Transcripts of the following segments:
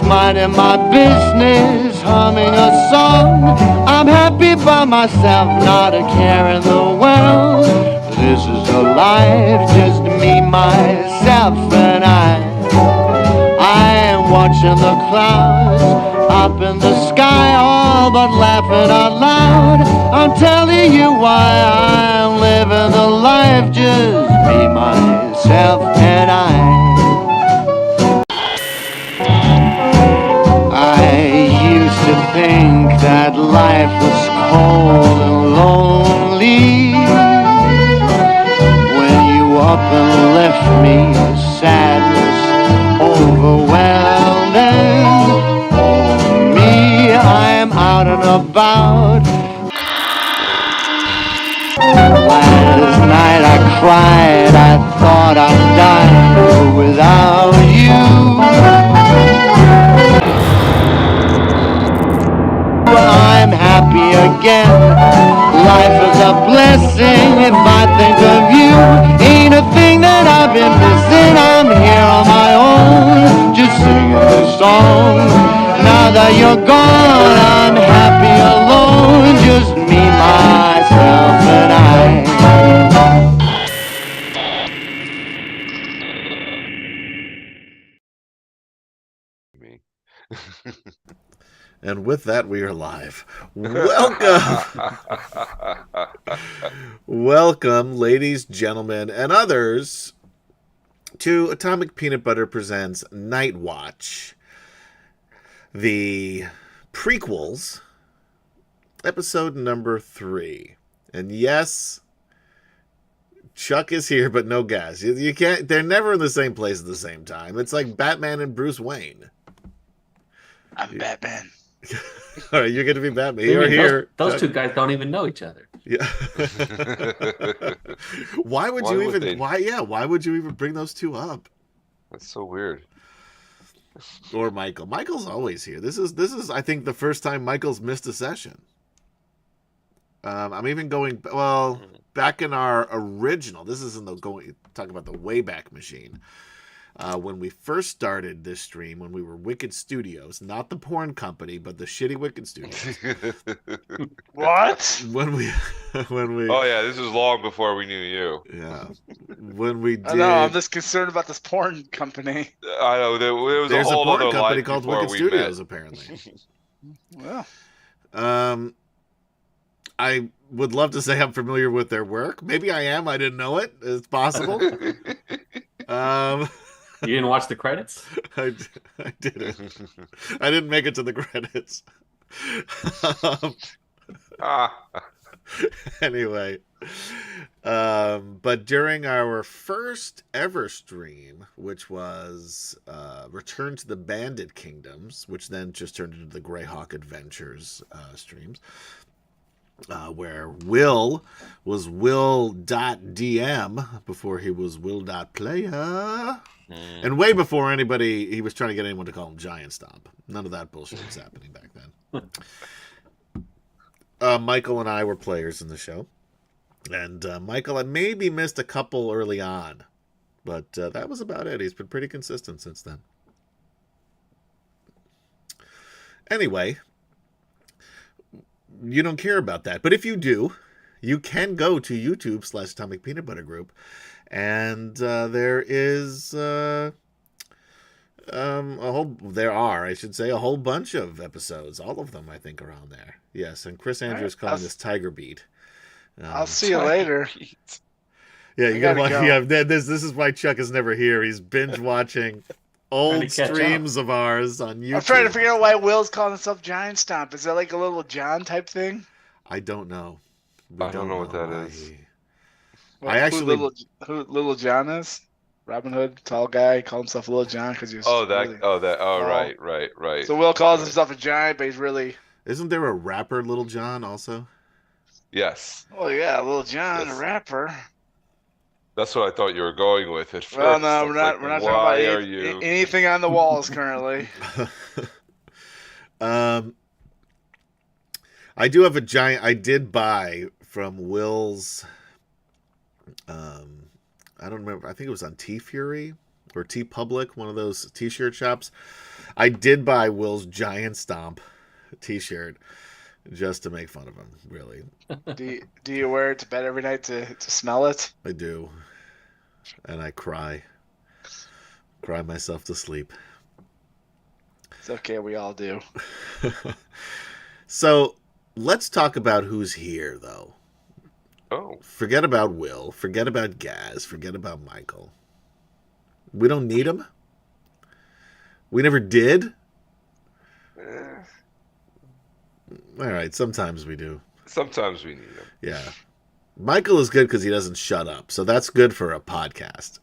minding my business, humming a song. I'm happy by myself, not a care in the world. This is a life, just me, myself, and I am watching the clouds up in the sky, all but laughing out loud. I'm telling you why I'm living the life, just me, myself, and I used to think that life was cold and lonely when you up and left me, sadness overwhelming. Oh, me, I'm out and about. Last night I cried, I thought I'd die without you. I'm happy again. Life is a blessing if I think of you. Ain't a thing that I've been missing. I'm here on my own, just singing this song. Now that you're gone, I'm happy alone. Just me, myself, and Me. And with that, we are live. Welcome. Welcome, ladies, gentlemen, and others, to Atomic Peanut Butter Presents NightWatch, the prequels, episode number 3. And yes, Chuck is here, but no gas. You can't. They're never in the same place at the same time. It's like Batman and Bruce Wayne. I'm Batman. All right, you're going to be Batman. You're here. Those two guys don't even know each other. Yeah. Why would you even? Why would you even bring those two up? That's so weird. Or Michael. Michael's always here. This is I think the first time Michael's missed a session. I'm even going back in our original. This isn't talking about the Wayback Machine. When we first started this stream, when we were Wicked Studios, not the porn company, but the shitty Wicked Studios. What? When we Oh yeah, this is long before we knew you. Yeah. When we did. I know, I'm just concerned about this porn company. I know there was There's a whole porn other company life called before Wicked we Studios, met. apparently. Well, I would love to say I'm familiar with their work. Maybe I am. I didn't know it. It's possible. You didn't watch the credits? I didn't. I didn't make it to the credits. Anyway, but during our first ever stream, which was Return to the Bandit Kingdoms, which then just turned into the Greyhawk Adventures streams, where Will was Will.dm before he was Will.player. And way before he was trying to get anyone to call him Giant Stomp. None of that bullshit was happening back then. Michael and I were players in the show. And Michael had maybe missed a couple early on. But that was about it. He's been pretty consistent since then. Anyway, you don't care about that. But if you do, you can go to YouTube/Atomic Peanut Butter Group. And there is a whole bunch of episodes. All of them, I think, are on there. Yes, and Chris Andrews calling this Tiger Beat. I'll see you later. Yeah, you gotta go. Yeah, this is why Chuck is never here. He's binge watching old streams of ours on YouTube. I'm trying to figure out why Will's calling himself Giant Stomp. Is that like a little John type thing? I don't know. I don't know what that is. Well, who Little John is? Robin Hood, tall guy, called himself Little John because he was. Right. So Will calls himself a giant, but he's really. Isn't there a rapper, Little John, also? Yes. Oh yeah, Little John, a rapper. That's what I thought you were going with at first. Well, no, we're not talking about anything on the walls currently. I do have a giant. I did buy from Will's. I don't remember. I think it was on T Fury or T Public, one of those T-shirt shops. I did buy Will's Giant Stomp t-shirt just to make fun of him, really. Do you wear it to bed every night to smell it? I do. And I cry myself to sleep. It's okay, we all do. So let's talk about who's here, though. Oh. Forget about Will. Forget about Gaz. Forget about Michael. We don't need them. We never did. All right, sometimes we do. Sometimes we need them. Yeah. Michael is good because he doesn't shut up, so that's good for a podcast.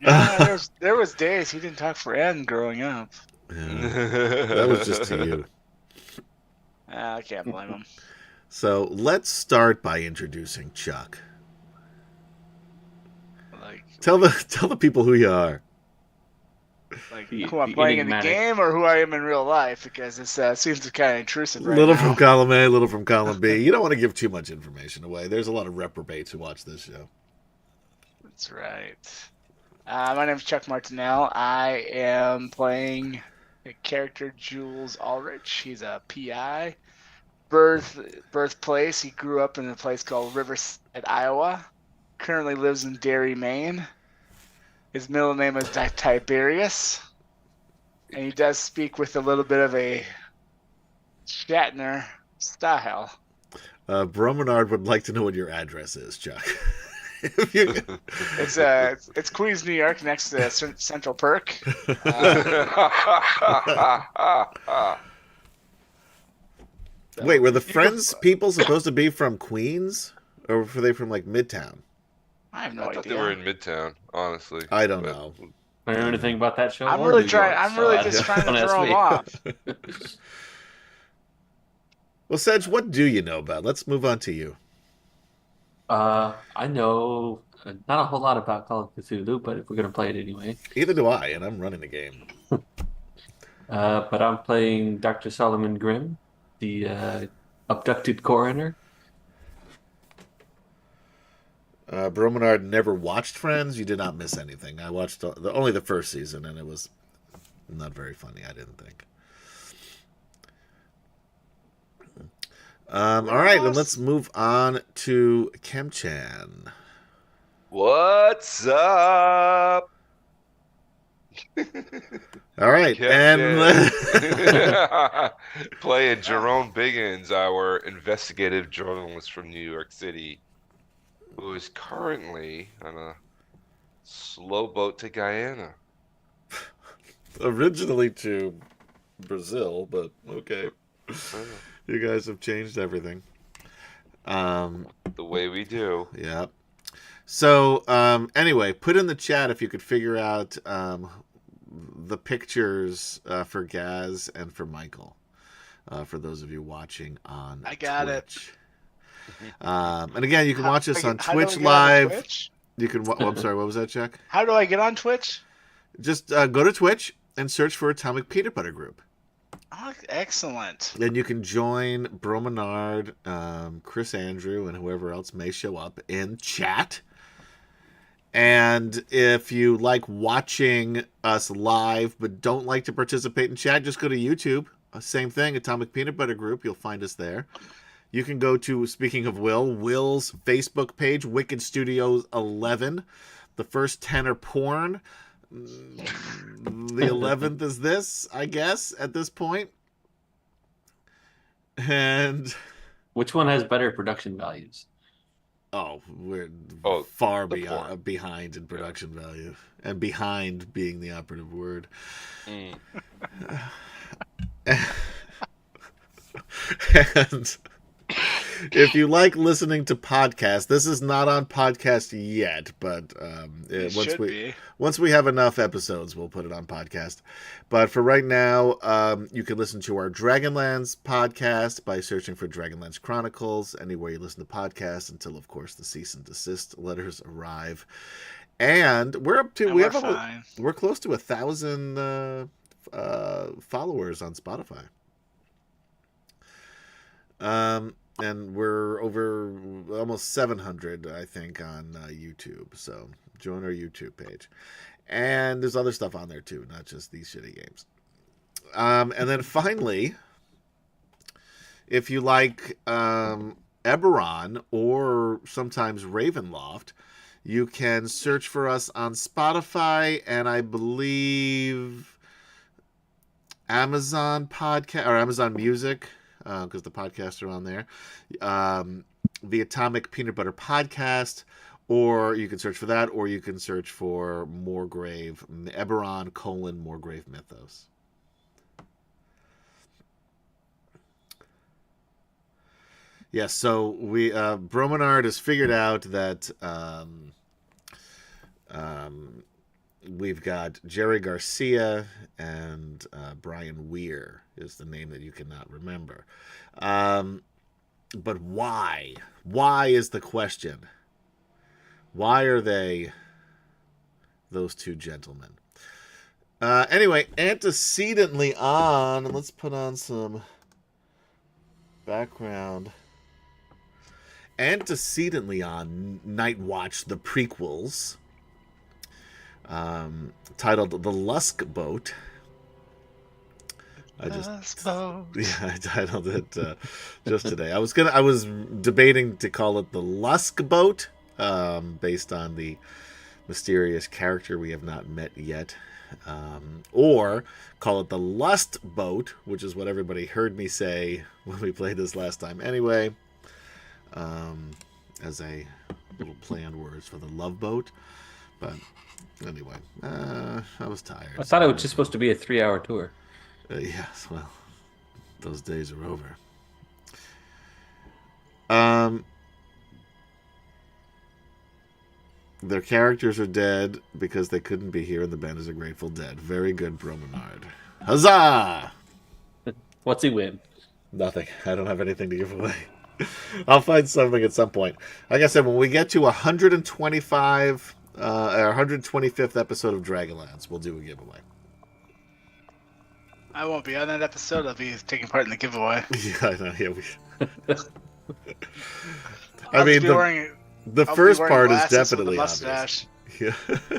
Yeah, there was days he didn't talk for N growing up. Yeah, that was just to you. I can't blame him. So let's start by introducing Chuck. Tell the people who you are. Like who I'm playing in the game or who I am in real life, because this seems kind of intrusive right Little now. from column A, little from column B. You don't want to give too much information away. There's a lot of reprobates who watch this show. That's right. My name is Chuck Martinell. I am playing the character Jules Ulrich. He's a PI. Birthplace, he grew up in a place called Riverside, Iowa. Currently lives in Derry, Maine. His middle name is Tiberius. And he does speak with a little bit of a Shatner style. Bromenard would like to know what your address is, Chuck. It's Queens, New York, next to Central Perk. Wait, were the Friends people supposed to be from Queens? Or were they from, like, Midtown? I have no I idea. thought they were in Midtown, honestly. I don't know. I don't know anything about that show. I'm or really New trying. York, I'm so really I just don't trying to ask throw me. him off. Well, Sedge, what do you know about? Let's move on to you. I know not a whole lot about Call of Cthulhu, but if we're gonna play it anyway. Either do I, and I'm running the game. But I'm playing Dr. Solomon Grimm, the abducted coroner. Bromenard never watched Friends. You did not miss anything. I watched only the first season, and it was not very funny, I didn't think. All right, then let's move on to Kemchan. What's up? All right, and playing Jerome Biggins, our investigative journalist from New York City, who is currently on a slow boat to Guyana. Originally to Brazil, but okay. You guys have changed everything. The way we do. Yeah. So, anyway, put in the chat if you could figure out the pictures for Gaz and for Michael. For those of you watching on I got Twitch. And again, you can watch us on How do I Twitch get on Live. Twitch? You can. I'm sorry. What was that, Chuck? How do I get on Twitch? Just go to Twitch and search for Atomic Peanut Butter Group. Oh, excellent. Then you can join Bromenard, Chris Andrew, and whoever else may show up in chat. And if you like watching us live but don't like to participate in chat, just go to YouTube. Same thing, Atomic Peanut Butter Group. You'll find us there. You can go to, speaking of Will's Facebook page, Wicked Studios 11. The first 10 are porn. The 11th is this, I guess, at this point. And Which one has better production values? we're far behind in production value. And behind being the operative word. And if you like listening to podcasts, this is not on podcast yet, but once we have enough episodes, we'll put it on podcast. But for right now, you can listen to our Dragonlance podcast by searching for Dragonlance Chronicles anywhere you listen to podcasts until, of course, the cease and desist letters arrive. And we're up to we're close to 1,000 followers on Spotify. and we're over almost 700, I think, on YouTube. So join our YouTube page. And there's other stuff on there too, not just these shitty games. And then finally, if you like Eberron or sometimes Ravenloft, you can search for us on Spotify and I believe Amazon Podcast or Amazon Music, because the podcasts are on there. The Atomic Peanut Butter Podcast, or you can search for that, or you can search for Moorgrave, Eberron : Moorgrave Mythos. Yes, so we Bromenard has figured out that we've got Jerry Garcia and Brian Weir is the name that you cannot remember. But why? Why is the question? Why are they those two gentlemen? Anyway, antecedently on, let's put on some background. Antecedently on NightWatch, the prequels, titled The Lusk Boat. I titled it just today. I was debating to call it The Lusk Boat, based on the mysterious character we have not met yet, or call it The Lust Boat, which is what everybody heard me say when we played this last time anyway, as a little play on words for The Love Boat. But anyway, I was tired. I thought it was just supposed to be a 3-hour tour. Yes, well, those days are over. Their characters are dead because they couldn't be here, and the band is a Grateful Dead. Very good, Bromenard. Huzzah! What's he win? Nothing. I don't have anything to give away. I'll find something at some point. Like I said, when we get to 125, our 125th episode of Dragonlance, we'll do a giveaway. I won't be on that episode. I'll be taking part in the giveaway. Yeah, I know. Yeah, I mean, the first part is definitely mustache. Obvious. Yeah.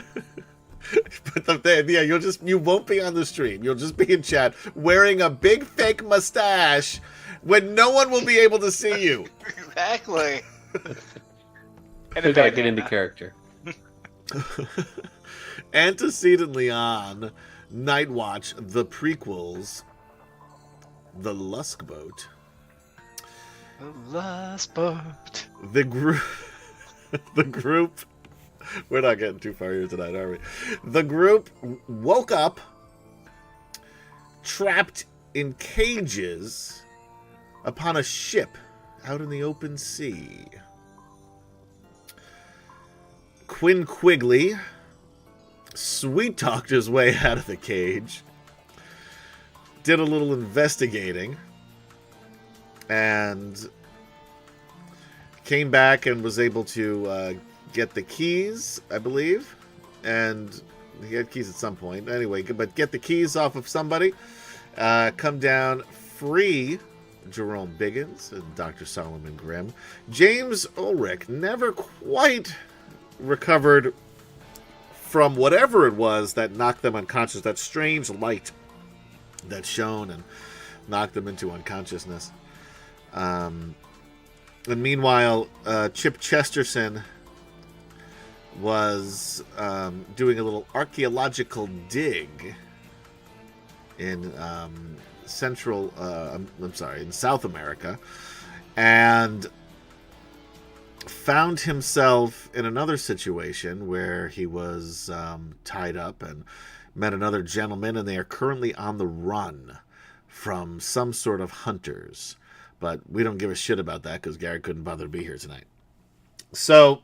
But you won't be on the stream. You'll just be in chat wearing a big fake mustache when no one will be able to see you. Exactly. And We gotta get into character. Antecedently on NightWatch, the prequels, The Lusk Boat. The Lusk Boat. The group. We're not getting too far here tonight, are we? The group woke up trapped in cages upon a ship out in the open sea. Quinn Quigley sweet-talked his way out of the cage, did a little investigating, and came back and was able to get the keys, I believe, and he had keys at some point. Anyway, but get the keys off of somebody, come down, free Jerome Biggins and Dr. Solomon Grimm. James Ulrich never quite recovered from whatever it was that knocked them unconscious, that strange light that shone and knocked them into unconsciousness. And meanwhile, Chip Chesterton was doing a little archaeological dig in in South America, and found himself in another situation where he was tied up and met another gentleman, and they are currently on the run from some sort of hunters. But we don't give a shit about that because Gary couldn't bother to be here tonight. So,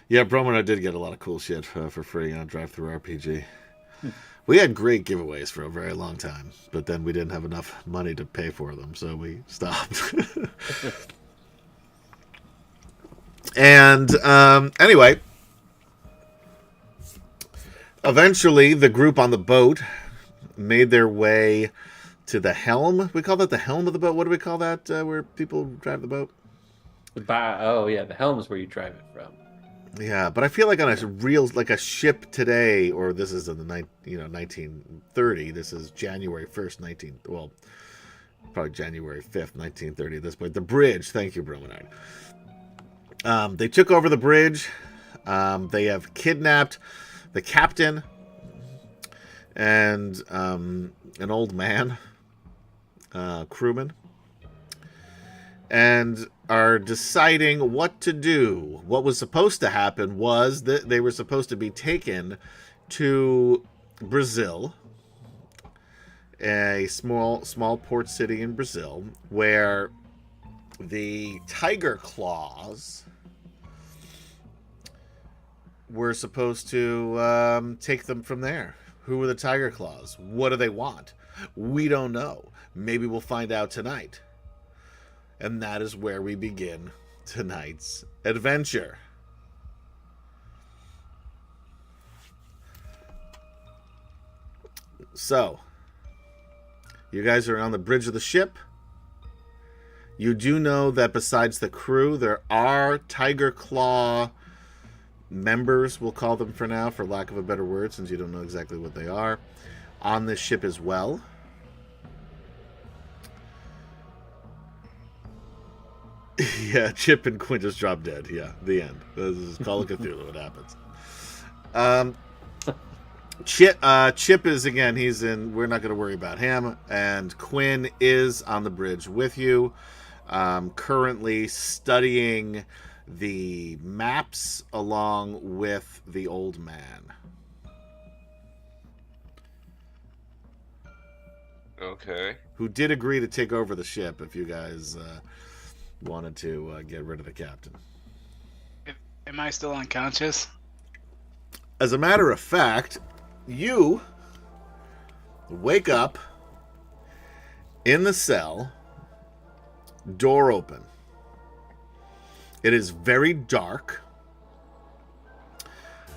yeah, Broman did get a lot of cool shit for free on Drive-Thru-RPG. We had great giveaways for a very long time, but then we didn't have enough money to pay for them, so we stopped. And anyway, eventually the group on the boat made their way to the helm. We call that the helm of the boat. What do we call that where people drive the boat? The helm is where you drive it from. Yeah, but I feel like on a real, like a ship today, or this is in the 1930. This is January 1st, probably January 5th, 1930 at this point. The bridge. Thank you, Bromenard. They took over the bridge. They have kidnapped the captain and an old man, crewman, and are deciding what to do. What was supposed to happen was that they were supposed to be taken to Brazil, a small port city in Brazil, where the tiger claws were supposed to take them from there. Who were the tiger claws? What do they want? We don't know. Maybe we'll find out tonight. And that is where we begin tonight's adventure. So, you guys are on the bridge of the ship. You do know that besides the crew, there are Tiger Claw members, we'll call them for now, for lack of a better word, since you don't know exactly what they are, on this ship as well. Yeah, Chip and Quinn just drop dead. Yeah, the end. This is Call of Cthulhu. What happens? Chip is, again, he's in, we're not going to worry about him. And Quinn is on the bridge with you, currently studying the maps along with the old man. Okay. Who did agree to take over the ship if you guys wanted to get rid of the captain. Am I still unconscious? As a matter of fact, you wake up in the cell, door open. It is very dark.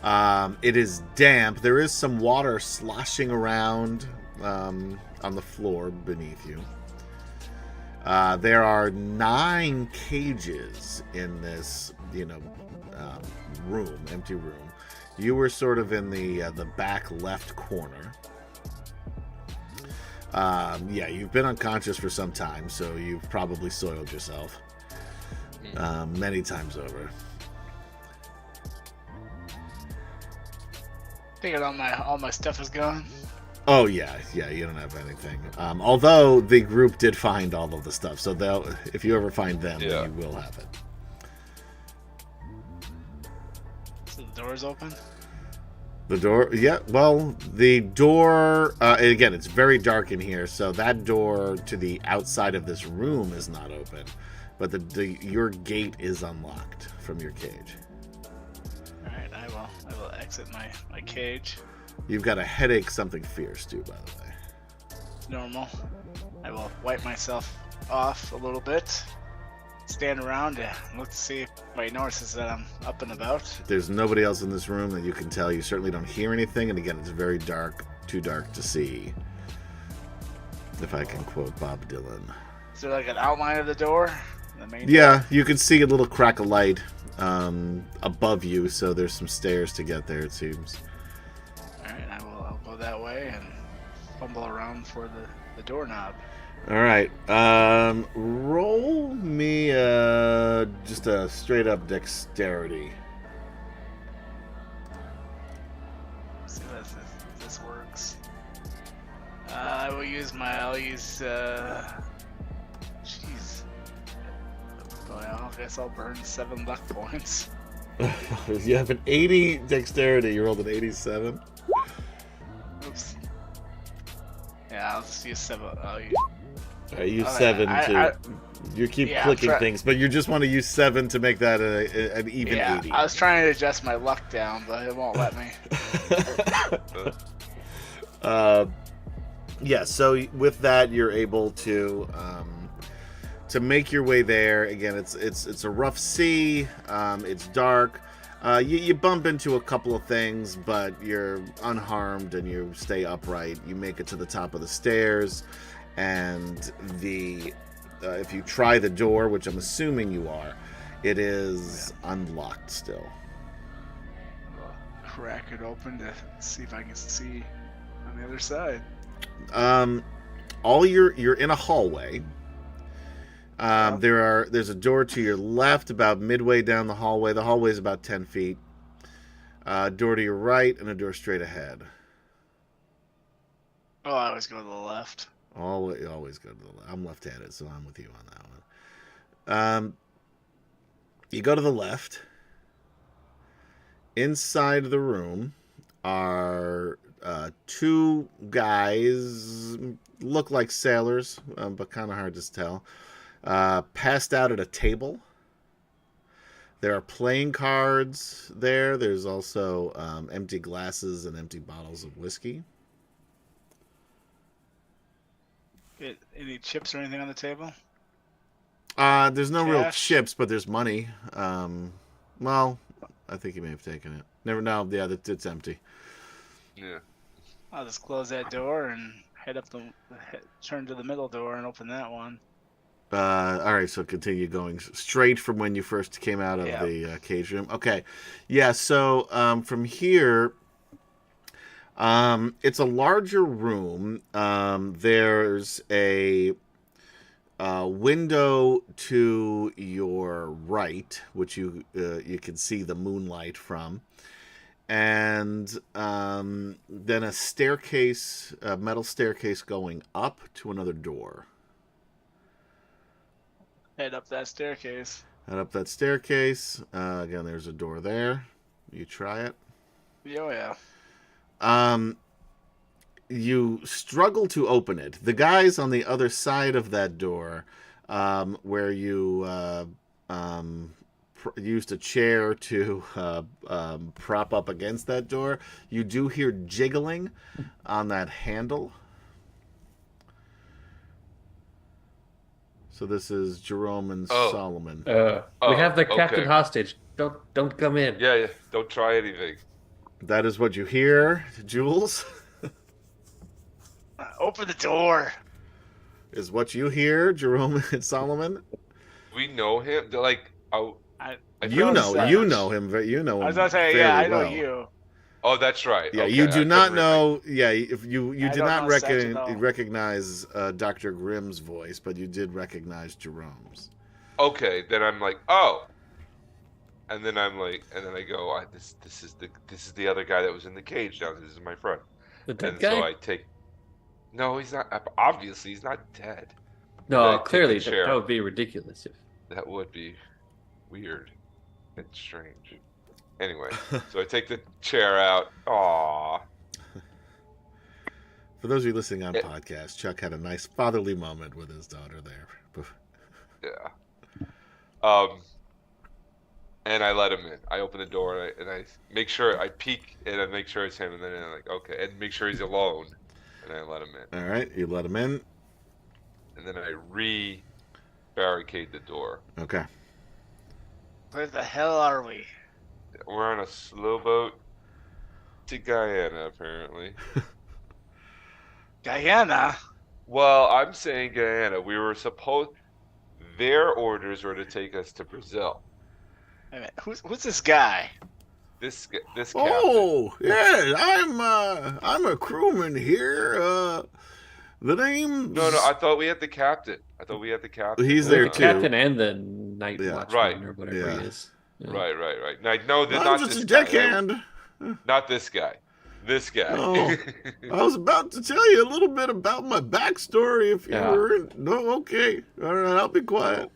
It is damp. There is some water sloshing around on the floor beneath you. There are 9 cages in this, room, empty room. You were sort of in the back left corner. You've been unconscious for some time, so you've probably soiled yourself many times over. Figured all my stuff is gone. Oh yeah, you don't have anything. Although the group did find all of the stuff, so if you ever find them, then you will have it. So the door's open? The door, yeah. Well, the door. Again, it's very dark in here, so that door to the outside of this room is not open, but your gate is unlocked from your cage. All right, I will exit my cage. You've got a headache, something fierce too, by the way. Normal. I will wipe myself off a little bit. Stand around and look to see if my notices that I'm up and about. There's nobody else in this room that you can tell. You certainly don't hear anything, and again, it's very dark, too dark to see. If I can quote Bob Dylan. Is there like an outline of the door? The main door? You can see a little crack of light above you, so there's some stairs to get there, it seems. Alright, I'll go that way and fumble around for the doorknob. Alright, roll me just a straight up dexterity. Let's see if this works. I'll use jeez. Well, I guess I'll burn 7 luck points. You have an 80 dexterity, you rolled an 87. Oops. Yeah, I'll just use 7. Use 7 to... You keep clicking things, but you just want to use 7 to make that an even 80. I was trying to adjust my luck down, but it won't let me. So with that, you're able to make your way there. Again, it's a rough sea. It's dark. You bump into a couple of things, but you're unharmed and you stay upright. You make it to the top of the stairs, and if you try the door, which I'm assuming you are, it is unlocked still. Crack it open to see if I can see on the other side. You're in a hallway. There's a door to your left, about midway down the hallway. The hallway is about 10 feet. A door to your right, and a door straight ahead. Oh, I always go to the left. Always go to the left. I'm left-handed, so I'm with you on that one. You go to the left. Inside the room are two guys, look like sailors, but kind of hard to tell, passed out at a table. There are playing cards there. There's also empty glasses and empty bottles of whiskey. Any chips or anything on the table? There's no real Cash? chips, but there's money. Well, I think he may have taken it. Never know. Yeah, it's empty. Yeah. I'll just close that door and turn to the middle door and open that one. All right, so continue going straight from when you first came out of the cage room. Okay, yeah. So from here, it's a larger room. There's a window to your right, which you can see the moonlight from, and then a staircase, a metal staircase going up to another door. Head up that staircase. Head up that staircase. Again, there's a door there. You try it. Yeah. You struggle to open it. The guys on the other side of that door, where you used a chair to prop up against that door, you do hear jiggling on that handle. So this is Jerome and Solomon. We have the captain okay. hostage. Don't come in. Yeah. Don't try anything. That is what you hear, Jules. Open the door. Is what you hear, Jerome and Solomon. We know him. They're like, You know him. You know him. I was gonna say, I know you. Oh, that's right. Yeah, okay, you do not know. Remember. Yeah, if you I did don't not know Sentinel. recognize Dr. Grimm's voice, but you did recognize Jerome's. Okay, then I'm like, oh. And then I'm like, and then I go, this is the other guy that was in the cage now. This is my friend. The dead And guy? so I take. No, he's not. Obviously, he's not dead. No, I take clearly the chair. that would be ridiculous. That would be weird and strange. Anyway, so I take the chair out. Aww. For those of you listening on podcast, Chuck had a nice fatherly moment with his daughter there. Yeah. And I let him in. I open the door and I make sure I peek and I make sure it's him, and then I'm like, okay, and make sure he's alone, and I let him in. All right, you let him in. And then I barricade the door. Okay. Where the hell are we? We're on a slow boat to Guyana, apparently. Guyana? Well, I'm saying Guyana. We were supposed. Their orders were to take us to Brazil. Wait a minute, who's this guy? This captain. Oh, yeah, I'm a crewman here. The name. No, I thought we had the captain. He's there The too. captain and the NightWatch Right. or whatever Yeah. he is. Yeah. Right. No, they're I'm not just this a guy. deckhand. Not this guy. This guy. Oh, I was about to tell you a little bit about my backstory. If you were in... No, okay. All right, I'll be quiet.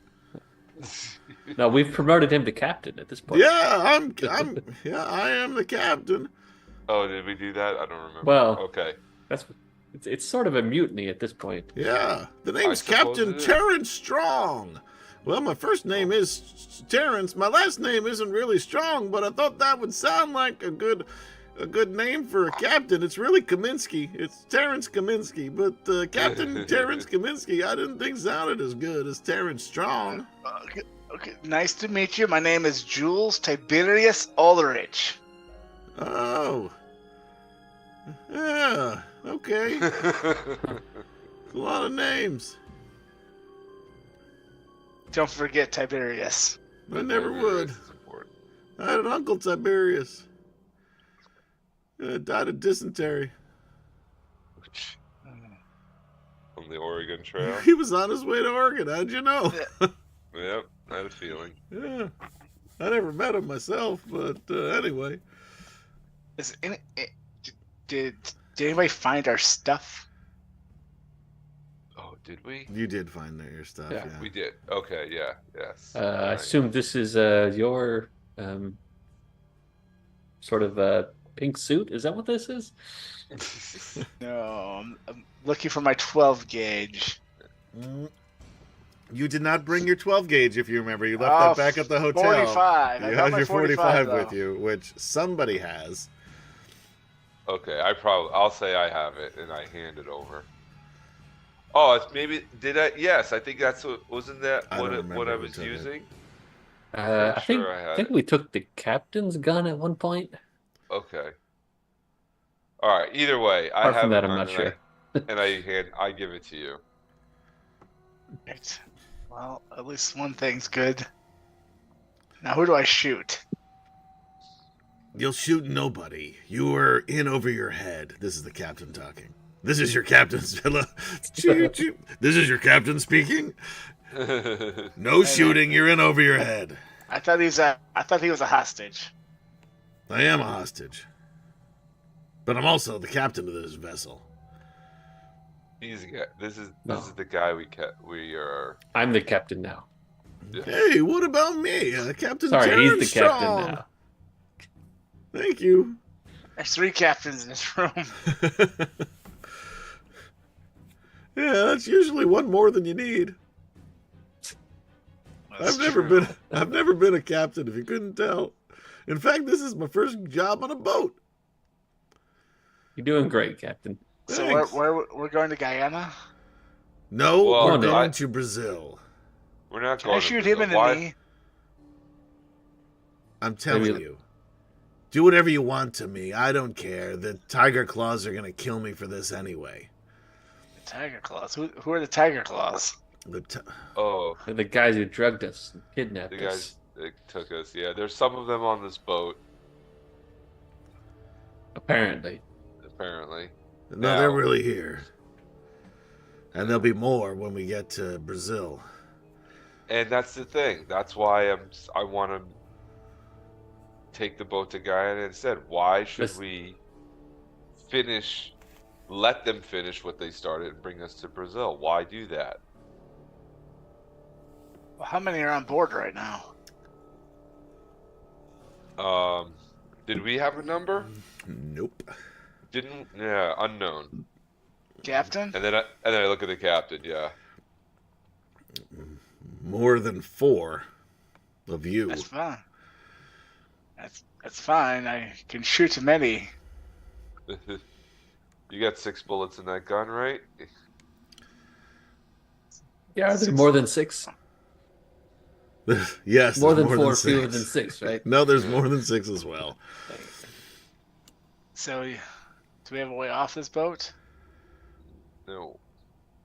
No, we've promoted him to captain at this point. Yeah, I am the captain. Oh, did we do that? I don't remember. Well, okay. It's sort of a mutiny at this point. Yeah, the name's I suppose Captain it is. Terrence Strong. Well, my first name is Terrence. My last name isn't really Strong, but I thought that would sound like a good name for a captain. It's really Kaminsky. It's Terrence Kaminsky, but Captain Terrence Kaminsky, I didn't think sounded as good as Terrence Strong. Okay, nice to meet you. My name is Jules Tiberius Ulrich. Oh. Yeah, okay. A lot of names. Don't forget Tiberius. I never would. It's important. I had an uncle Tiberius. Died of dysentery. From the Oregon Trail. He was on his way to Oregon. How'd you know? Yep, I had a feeling. Yeah. I never met him myself, but anyway. Did anybody find our stuff? Oh, did we? You did find your stuff, Yeah. yeah. We did. Okay, yeah, yes. I Alright. assume this is your sort of pink suit. Is that what this is? No, I'm looking for my 12 gauge. You did not bring your 12 gauge, if you remember. You left that back at the hotel. 45. You I got had my your 45 though. with you, which somebody has. Okay, I'll say I have it and I hand it over. Oh, it's maybe did I? Yes, I think that's wasn't that I don't what I remember who was took it. using? I think sure I had think it. we took the captain's gun at one point. Okay. All right. Either way, I Apart have from that, it I'm not and sure. I give it to you. Right. Well, at least one thing's good. Now, who do I shoot? You'll shoot nobody. You are in over your head. This is the captain talking. This is your captain's hello. This is your captain speaking. No shooting. You're in over your head. I thought he was a hostage. I am a hostage, but I'm also the captain of this vessel. He's the guy. This is No. the guy we are. I'm the captain now. Yeah. Hey, what about me, Captain? Sorry, Terrence he's the captain Strong. now. Thank you. There's 3 captains in this room. Yeah, that's usually one more than you need. That's I've never true. been a captain, if you couldn't tell. In fact, this is my first job on a boat. You're doing great, Captain. So Thanks. we're going to Guyana? No, Well, we're no, going to Brazil. We're not Can going. I shoot him in the Why- knee? I'm telling Maybe- you. Do whatever you want to me. I don't care. The tiger claws are going to kill me for this anyway. The Tiger Claws. Who are the Tiger Claws? Oh, They're the guys who drugged us, and kidnapped the us. guys that took us. Yeah, there's some of them on this boat. Apparently. Apparently. No, they're really here. And there'll be more when we get to Brazil. And that's the thing. That's why I want to take the boat to Guyana instead. Why should This- we let them finish what they started and bring us to Brazil? Why do that? Well, how many are on board right now? Did we have a number? Nope. Didn't? Yeah, unknown. Captain? And then I look at the captain. Yeah. More than 4 of you. That's fine. That's fine. I can shoot as many. You got 6 bullets in that gun, right? Yeah, are there more than 6? Yes, More there's than 4, 6. fewer than 6, right? No, there's more than 6 as well. So, do we have a way off this boat? No,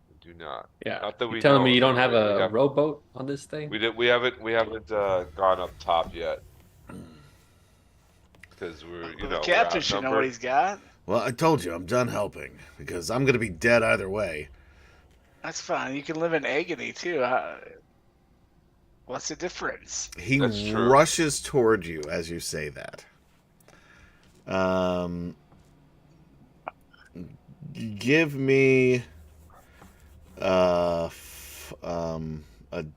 we do not. Yeah. Not that we You're telling know me you of don't have anyway. a rowboat on this thing? We haven't gone up top yet. Because The captain should know what he's got. Well, I told you, I'm done helping. Because I'm going to be dead either way. That's fine. You can live in agony, too. What's the difference? He That's true. rushes toward you as you say that. Give me a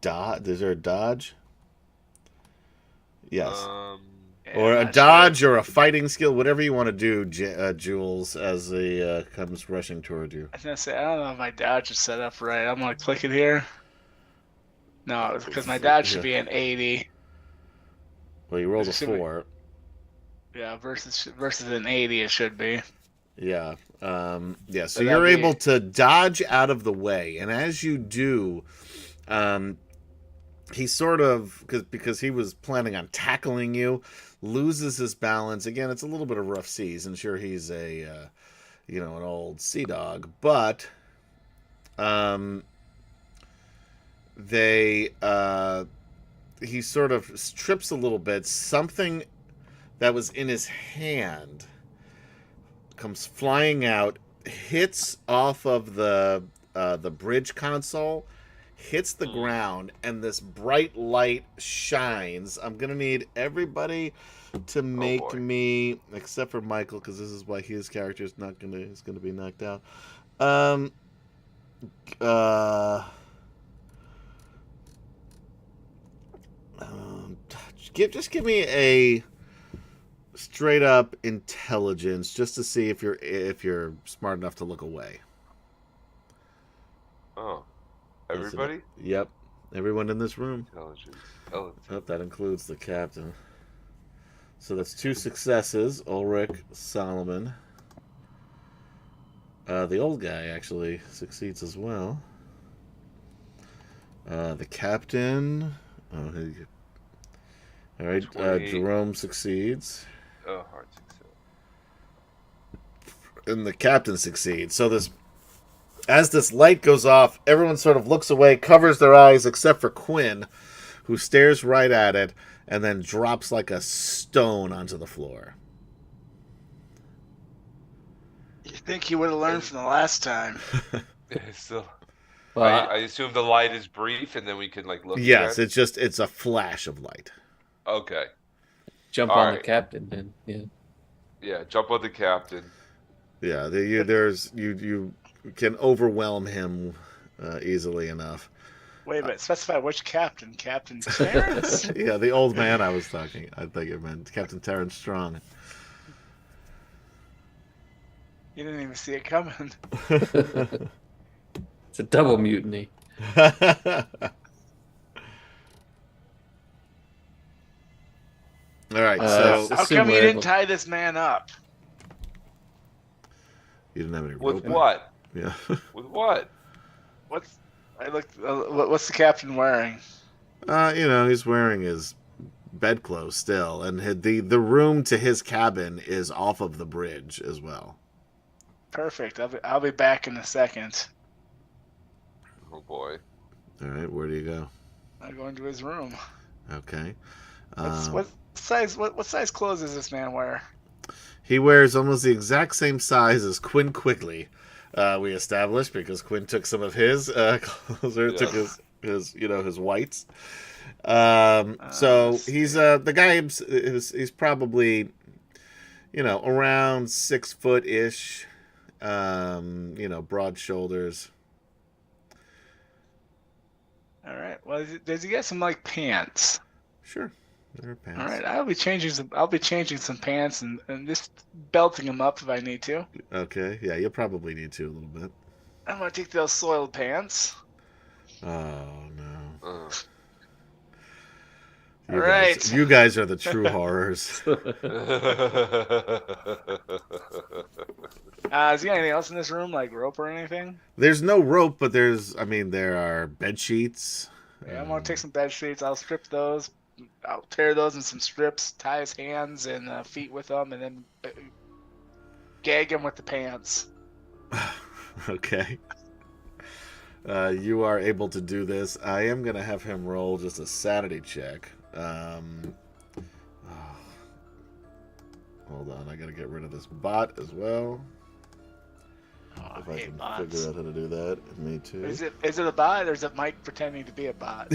dodge. Is there a dodge? Yes. Or Yeah, a not dodge sure. or a fighting skill, whatever you want to do, Jules, as he comes rushing toward you. I was gonna say I don't know if my dodge is set up right. I'm gonna click it here. No, because my dodge should be an 80. Well, you rolled a Should we- 4. Yeah, versus an 80 it should be. Yeah. Yeah. So So you're that'd be- able to dodge out of the way, and as you do, he sort of because he was planning on tackling you, loses his balance. Again, it's a little bit of rough seas, and sure he's a an old sea dog, but They he sort of trips a little bit. Something that was in his hand comes flying out, hits off of the bridge console, hits the ground, and this bright light shines. I'm gonna need everybody to make me, except for Michael, because this is why his character is gonna be knocked out. Just give me a straight up intelligence, just to see if you're smart enough to look away. Oh, everybody? Yep, everyone in this room. Intelligence. Oh, that includes the captain. So that's 2 successes. Ulrich, Solomon. The old guy actually succeeds as well. The captain. Oh, all right. Jerome succeeds. Oh, hard success. And the captain succeeds. So as this light goes off, everyone sort of looks away, covers their eyes, except for Quinn, who stares right at it and then drops like a stone onto the floor. You think he would have learned from the last time? So, Well, I assume the light is brief, and then we can look. Yes, again? it's a flash of light. Okay. jump All on the right. captain then. Yeah. Yeah, jump on the captain. Yeah, you can overwhelm him easily enough. Wait a minute, specify which captain. Captain Terrence? Yeah, the old man I think it meant Captain Terrence Strong. You didn't even see it coming. It's a double mutiny. All right, So- so How Assume come you we're didn't able- tie this man up? you didn't have any rope. With what? Yeah. With what? What's the captain wearing? He's wearing his bedclothes still, and the room to his cabin is off of the bridge as well. Perfect. I'll be back in a second. Oh boy. All right, where do you go? I'm going to his room. Okay. What size clothes does this man wear? He wears almost the exact same size as Quinn Quigley. We established, because Quinn took some of his clothes, or took his whites. So he's the guy is probably around 6 foot ish. Broad shoulders. All right. Well, does he get some pants? Sure, there are pants. All right. I'll be changing some pants and just belting them up if I need to. Okay, yeah, you'll probably need to a little bit. I'm gonna take those soiled pants. Oh no! All right. You guys are the true horrors. Is there anything else in this room, like rope or anything? There's no rope, but there are bed sheets. Yeah, I'm gonna take some bed sheets. I'll strip those. I'll tear those in some strips, tie his hands and feet with them, and then gag him with the pants. Okay. You are able to do this. I am gonna have him roll just a sanity check. Hold on, I gotta get rid of this bot as well. Oh, If I can figure out how to do that. Me too. Is it a bot, or is it Mike pretending to be a bot?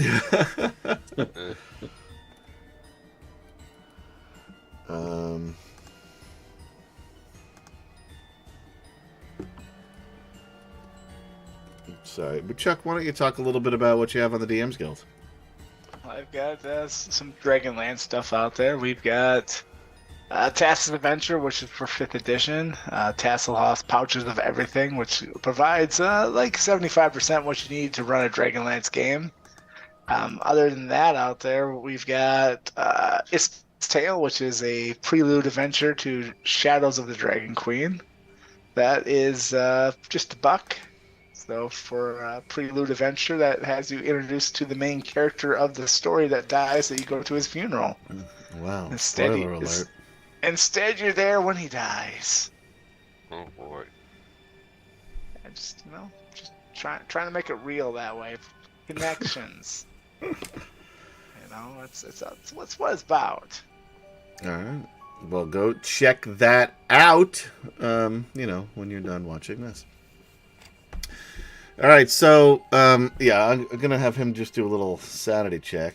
Sorry, but Chuck, why don't you talk a little bit about what you have on the DM's Guild? I've got some Dragonland stuff out there. We've got Tassel's Adventure, which is for 5th edition. Tasselhoff's Pouches of Everything, which provides 75% what you need to run a Dragonlance game. Other than that, out there, we've got Its Tale, which is a prelude adventure to Shadows of the Dragon Queen. That is just $1. So for a prelude adventure that has you introduced to the main character of the story that dies, that you go to his funeral. Wow. Spoiler alert. Instead, you're there when he dies. Oh boy. And just trying to make it real that way. Connections. It's what it's about. All right. Well, go check that out. When you're done watching this. All right. So, I'm gonna have him just do a little sanity check.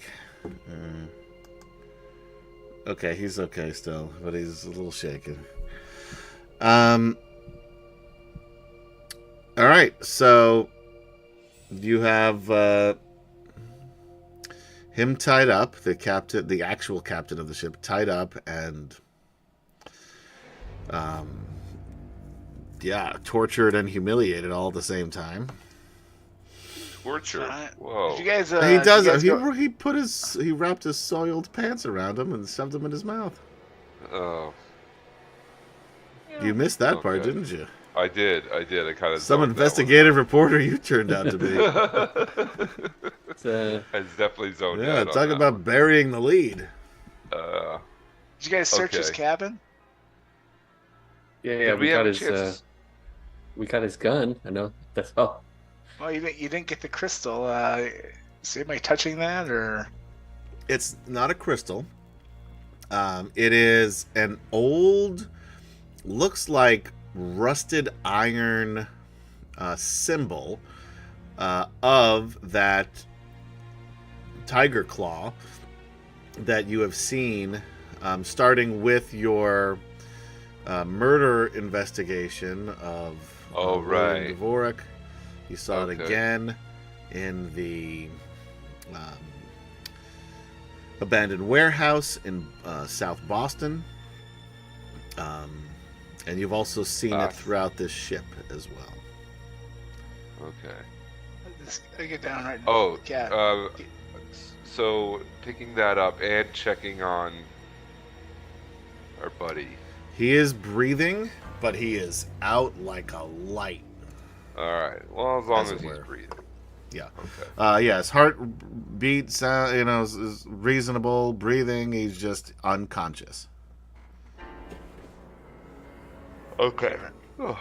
Okay, he's okay still, but he's a little shaken. All right. So you have him tied up, the actual captain of the ship, tied up, and tortured and humiliated all at the same time. Torture. Whoa. Did you guys, He does. did you guys He wrapped his soiled pants around him and shoved them in his mouth. Oh. You missed that part, Okay. didn't you? I did. I kind of. Some investigative reporter you turned out to be. It's, I definitely zoned Yeah, out. on talk that about one. burying the lead. did you guys search his Okay. cabin? yeah, Did we have got a his chance? we got his gun. I know that's all. Well, you didn't get the crystal. Is anybody touching that or? It's not a crystal. It is an old, looks like rusted iron symbol of that tiger claw that you have seen, starting with your murder investigation of Oh, William right. Dvorak. You saw it Okay. again in the abandoned warehouse in South Boston. And you've also seen it throughout this ship as well. Okay. Let's get down right now. Oh. Yeah. So picking that up and checking on our buddy. He is breathing, but he is out like a light. All right. Well, as long As as it he's were. breathing. Yeah. Okay. His heartbeat sound, is reasonable. Breathing, he's just unconscious. Okay. I'm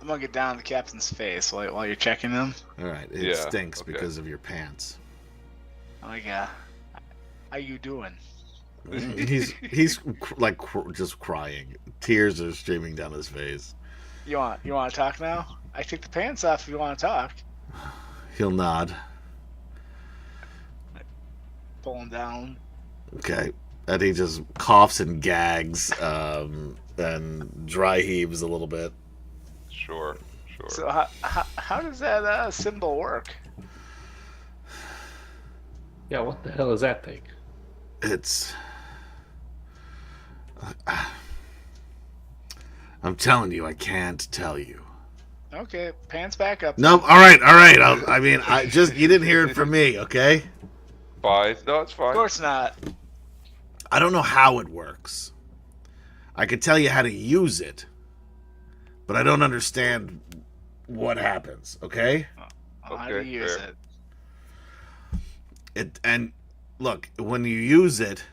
gonna get down the captain's face while you're checking him. All right. It Yeah, stinks okay. because of your pants. I'm like, how you doing? He's just crying. Tears are streaming down his face. You want to talk now? I take the pants off if you want to talk. He'll nod. Pull him down. Okay. And he just coughs and gags, and dry heaves a little bit. Sure. So how does that symbol work? Yeah, what the hell is that thing? It's. I'm telling you, I can't tell you. Okay, pants back up. No, all right. You didn't hear it from me, okay? Fine. No, it's fine. Of course not. I don't know how it works. I could tell you how to use it, but I don't understand what happens, okay? How do you use fair. And look, when you use it,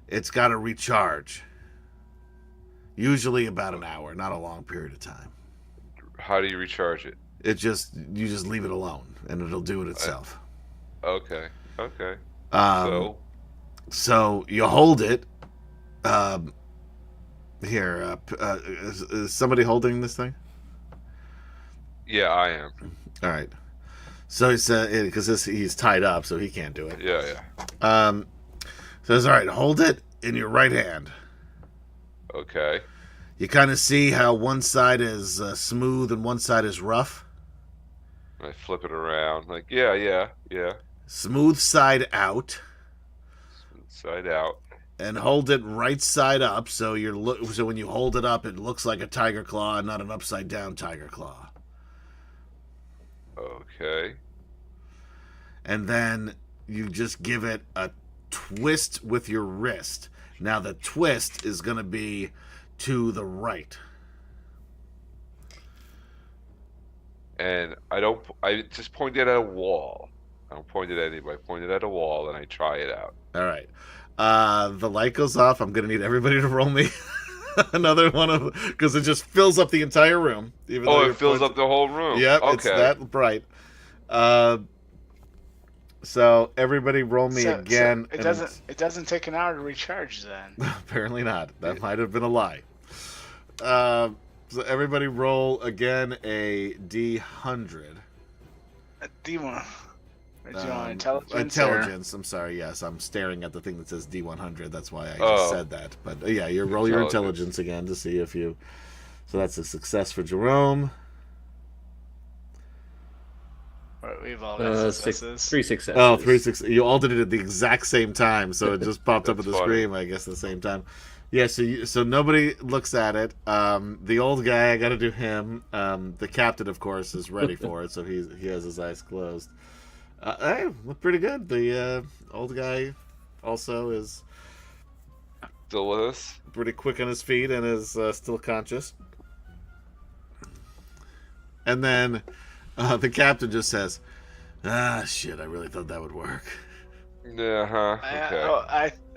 it's got to recharge. Usually about an hour, not a long period of time. How do you recharge it? You just leave it alone, and it'll do it itself. Okay. So you hold it. Here, is somebody holding this thing? Yeah, I am. All right. So he said, because he's tied up, so he can't do it. Yeah. Says, all right, hold it in your right hand. Okay. You kind of see how one side is smooth and one side is rough. I flip it around. Like, yeah. Smooth side out, Side out. and hold it right side up. So so when you hold it up, it looks like a tiger claw and not an upside down tiger claw. Okay. And then you just give it a twist with your wrist. Now the twist is going to be to the right. And I just point it at a wall. I don't point it at anybody. I point it at a wall and I try it out. All right. The light goes off. I'm going to need everybody to roll me Another one of because it just fills up the entire room. Even though Oh, you're it fills pointing- up the whole room. Yep, Okay. it's that bright. So everybody roll me again. It and doesn't take an hour to recharge then. apparently not. That might have been a lie. So everybody roll again a D100. A D1. Do you want intelligence? Intelligence. I'm sorry. Yes, I'm staring at the thing that says D100. That's why I just Oh. said that. But yeah, you roll your intelligence again to see if you. So that's a success for Jerome. Or we've all got successes. 3 successes. Oh, 3 6. You all did it at the exact same time, so it just popped up at the That's funny. screen, I guess, at the same time. Yeah, so nobody looks at it. The old guy, I got to do him. The captain, of course, is ready for it, so he has his eyes closed. Hey, look pretty good. The old guy also is Still with us? pretty quick on his feet and is still conscious. And then the captain just says, shit, I really thought that would work. Yeah, huh.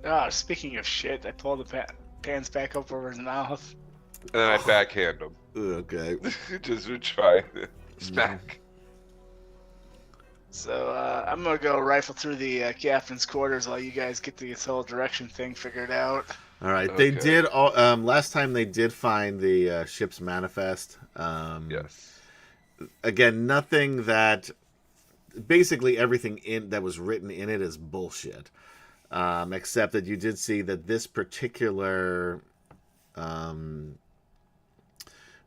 Okay. Speaking of shit, I pulled the pants back up over his mouth. And then I backhand him. Okay. Just to try smack. So I'm gonna go rifle through the captain's quarters while you guys get this whole direction thing figured out. All right. Okay. They did. Last time they did find the ship's manifest. Yes. Again, nothing that. Basically, everything that was written in it is bullshit. Except that you did see that this particular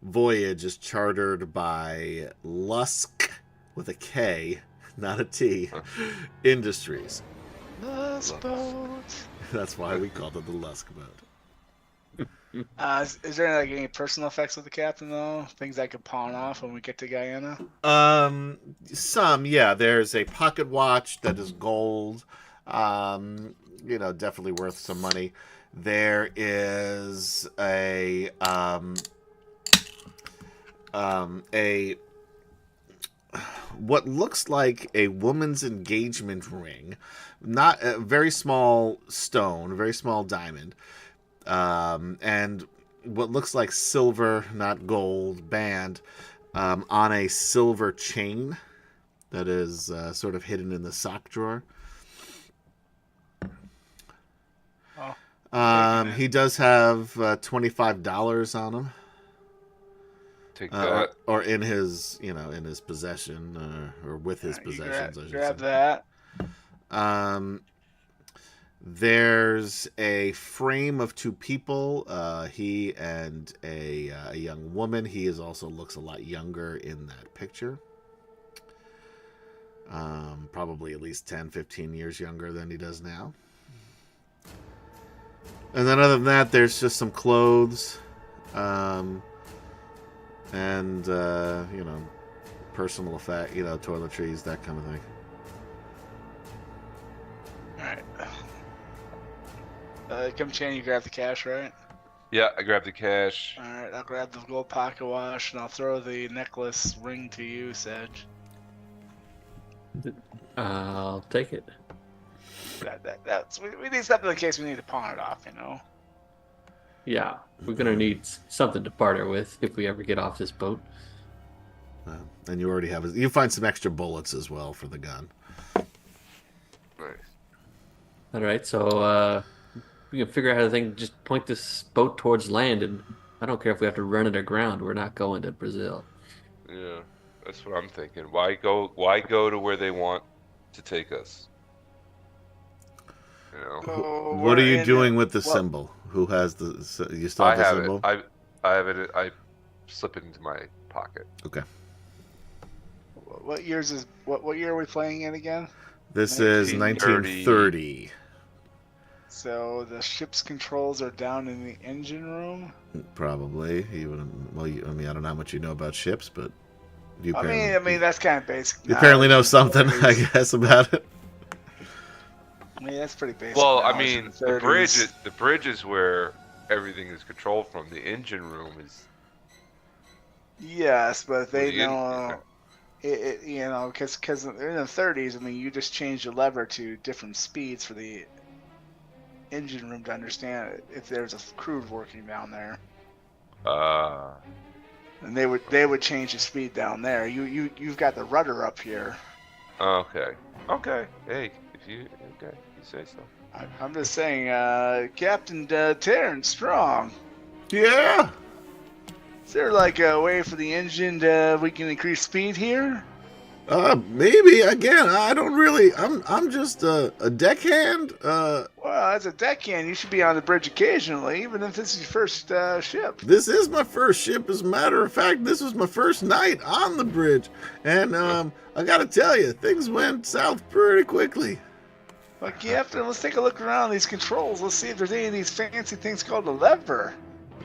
voyage is chartered by Lusk with a K, not a T, Industries. Lusk boat. That's why we called it the Lusk boat. Is there like any personal effects with the captain though? Things I could pawn off when we get to Guyana? Some, yeah. There's a pocket watch that is gold. Definitely worth some money. There is a what looks like a woman's engagement ring, not a very small stone, very small diamond, and what looks like silver, not gold, band on a silver chain that is sort of hidden in the sock drawer. He does have $25 on him. Take that. Or in his, in his possession, or with his possessions, I should grab say. that. There's a frame of two people, he and a young woman. He also looks a lot younger in that picture. Probably at least 10, 15 years younger than he does now. And then other than that, there's just some clothes. And, personal effect, toiletries, that kind of thing. Alright. Kemchan, you grab the cash, right? Yeah, I grabbed the cash. Alright, I'll grab the gold pocket watch and I'll throw the necklace ring to you, Sedge. I'll take it. We need something in case we need to pawn it off, Yeah, we're gonna need something to barter with if we ever get off this boat. And you already have. You find some extra bullets as well for the gun. Nice. All right, so we can figure out how to just point this boat towards land, and I don't care if we have to run it aground. We're not going to Brazil. Yeah, that's what I'm thinking. Why go to where they want to take us? What are you doing with the symbol? Who has the? You still have the symbol? I have it. I slip it into my pocket. Okay. What year are we playing in again? This is 1930. So the ship's controls are down in the engine room. Probably. I don't know how much you know about ships, but you. I mean that's kind of basic. You apparently know something, I guess, about it. I mean that's pretty basic. Well, I mean the bridge is where everything is controlled from. The engine room is. Yes, but they know. Because in the 30s, I mean, you just change the lever to different speeds for the engine room to understand if there's a crew working down there. And they would change the speed down there. You've got the rudder up here. Okay. Hey, if you say so. I'm just saying, Captain Terrence Strong. Yeah. Is there like a way for the engine to we can increase speed here? Maybe. Again, I don't really. I'm just a deckhand. Well, as a deckhand, you should be on the bridge occasionally, even if this is your first ship. This is my first ship. As a matter of fact, this was my first night on the bridge, and I gotta tell you, things went south pretty quickly. Well, Captain, let's take a look around these controls. Let's see if there's any of these fancy things called a lever.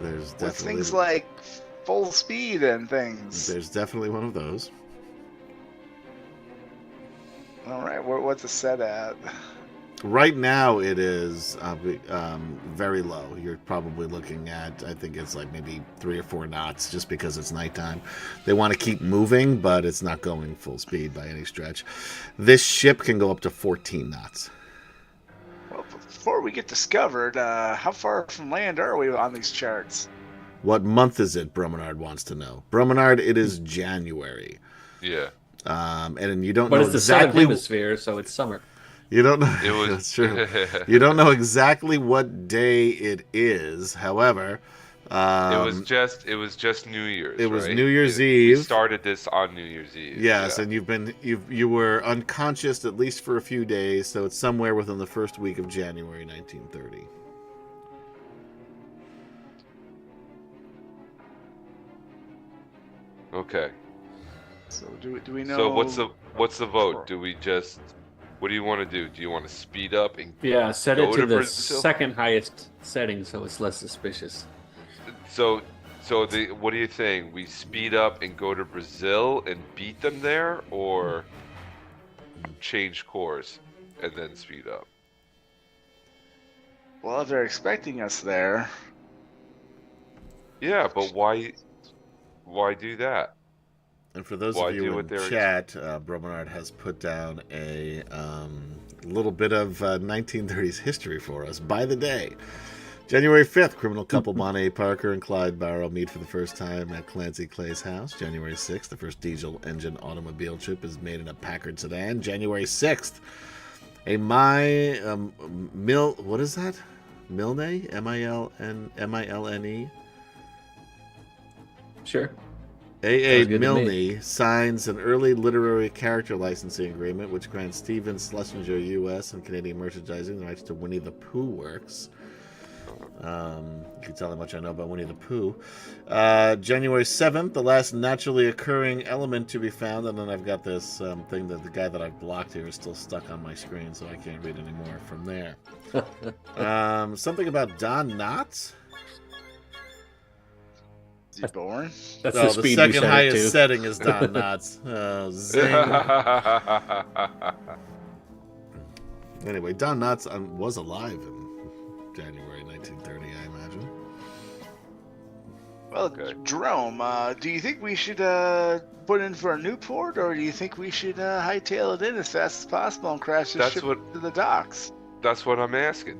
There's With definitely things like full speed and things. There's definitely one of those. All right, what's it set at? Right now, it is very low. You're probably looking at, I think it's like maybe 3 or 4 knots, just because it's nighttime. They want to keep moving, but it's not going full speed by any stretch. This ship can go up to 14 knots. Well, before we get discovered, how far from land are we on these charts? What month is it? Bromenard wants to know. Bromenard, it is January. Yeah. And you don't But know it's the exactly. southern hemisphere, so it's summer. You don't know. It was. That's true. You don't know exactly what day it is. However, it was just New Year's. It was right? New Year's We Eve. started this on New Year's Eve. Yes, yeah. and you were unconscious at least for a few days, so it's somewhere within the first week of January 1930. Okay. So do we know? So what's the vote? Do we just? What do you want to do? Do you want to speed up and Yeah, set go it to the Brazil? second highest setting so it's less suspicious. So what do you think? We speed up and go to Brazil and beat them there, or change course and then speed up? Well, if they're expecting us there, Yeah, but why do that? And for those Why of do you what in they're chat, Bromenard has put down a little bit of 1930s history for us by the day. January 5th, criminal couple Monte Parker and Clyde Barrow meet for the first time at Clancy Clay's house. January 6th, the first diesel engine automobile trip is made in a Packard sedan. January 6th, what is that? Milne? M-I-L-N-E? Sure. A.A. Sounds good to me. Milne signs an early literary character licensing agreement which grants Stephen Schlesinger U.S. and Canadian merchandising the rights to Winnie the Pooh works. You can tell how much I know about Winnie the Pooh. January 7th, the last naturally occurring element to be found, and then I've got this thing that the guy that I've blocked here is still stuck on my screen, so I can't read any more from there. Something about Don Knotts? is he born? That's Oh, the the speed we second set it highest to. setting is Don Knotts. Oh, zing. Anyway, Don Knotts was alive in January 1930, I imagine. Well, Okay. Jerome, do you think we should put in for a new port, or do you think we should hightail it in as fast as possible and crash the That's ship what- to the docks? That's what I'm asking.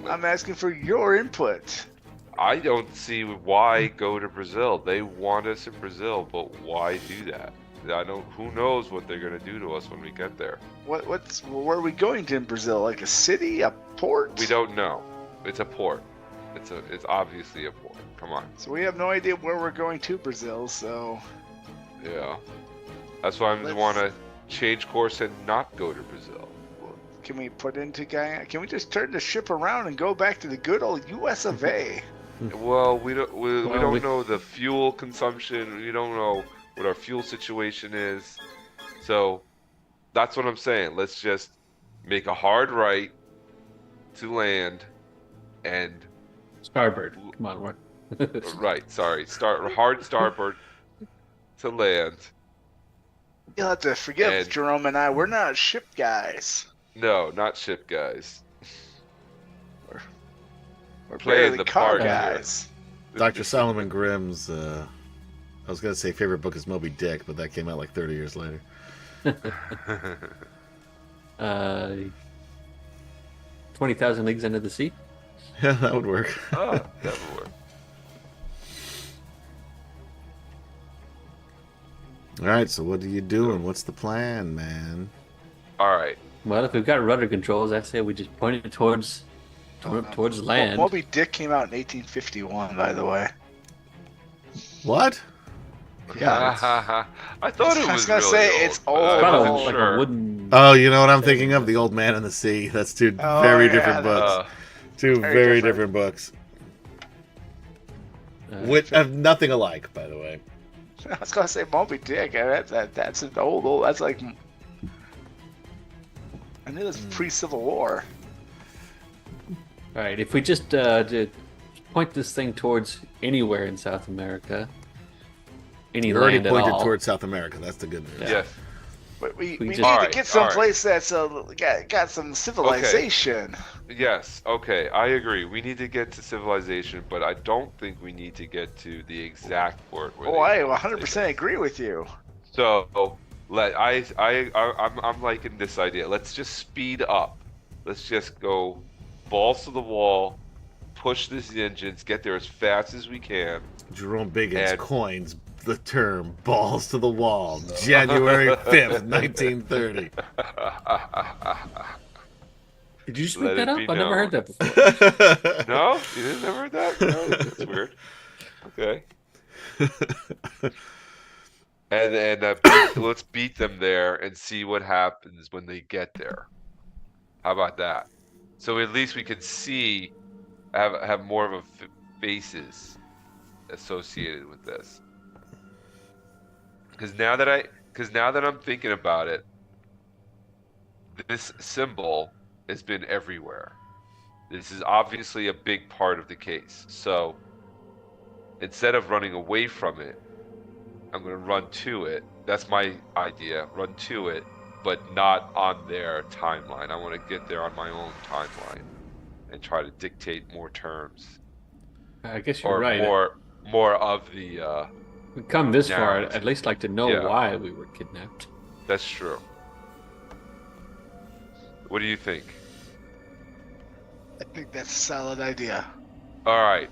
I'm asking for your input. I don't see why go to Brazil. They want us in Brazil, but why do that? Who knows what they're gonna do to us when we get there? Where are we going to in Brazil? Like a city, a port? We don't know. It's a port. It's obviously a port. Come on. So we have no idea where we're going to Brazil. So Yeah. That's why I Let's- want to change course and not go to Brazil. can we put into Guyana? Can we just turn the ship around and go back to the good old U.S. of A? Well, we don't Well, we- know the fuel consumption. We don't know what our fuel situation is. So that's what I'm saying. Let's just make a hard right to land and Starboard. Come on, what? right, sorry. Hard starboard to land. You'll have to forgive And- Jerome and I. We're not ship guys. No, not ship guys. We're Playing barely the car part here. guys. Dr. Solomon Grimm's, I was going to say favorite book is Moby Dick, but that came out like 30 years later. 20,000 Leagues Under the Sea. Yeah, that would work. Oh, that would work. All right, so what are you doing? What's the plan, man? All right. Well, if we've got rudder controls, I say we just point it towards land. Moby Dick came out in 1851, by the way. What? Yeah. I thought it was I was gonna really say, old, it's but old. I It's got wasn't like sure. a wooden. Oh, you know what I'm thinking of? The Old Man and the Sea. That's two Oh, very yeah, different books. Two very very different. different books. uh, Which have nothing alike, by the way. I was gonna say Moby Dick. That's an old. That's like. I knew this was pre-Civil War. All right, if we just point this thing towards anywhere in South America, any You already land at pointed all. towards South America. That's the good news. Yes. But we We need just- to Alright, get someplace alright. that's got some civilization. Yes. Okay. I agree. We need to get to civilization, but I don't think we need to get to the exact port. Where Oh, they I want to take 100% us. agree with you. So I'm liking this idea. Let's just speed up. Let's just go balls to the wall, push these engines, get there as fast as we can. Jerome Biggins And- coins the term balls to the wall, January 5th, 1930. Did you just Let make that it up? be I never known. heard that before. No, you didn't never heard that. No, that's weird. Okay. Let's beat them there and see what happens when they get there. How about that? So at least we can see, have more of a faces associated with this. Because now that I'm thinking about it, this symbol has been everywhere. This is obviously a big part of the case. So instead of running away from it, I'm going to run to it. That's my idea. Run to it, but not on their timeline. I want to get there on my own timeline and try to dictate more terms I guess you're or right. more of the. We come this far, narrative. I'd at least like to know Yeah. why we were kidnapped. That's true. What do you think? I think that's a solid idea. All right.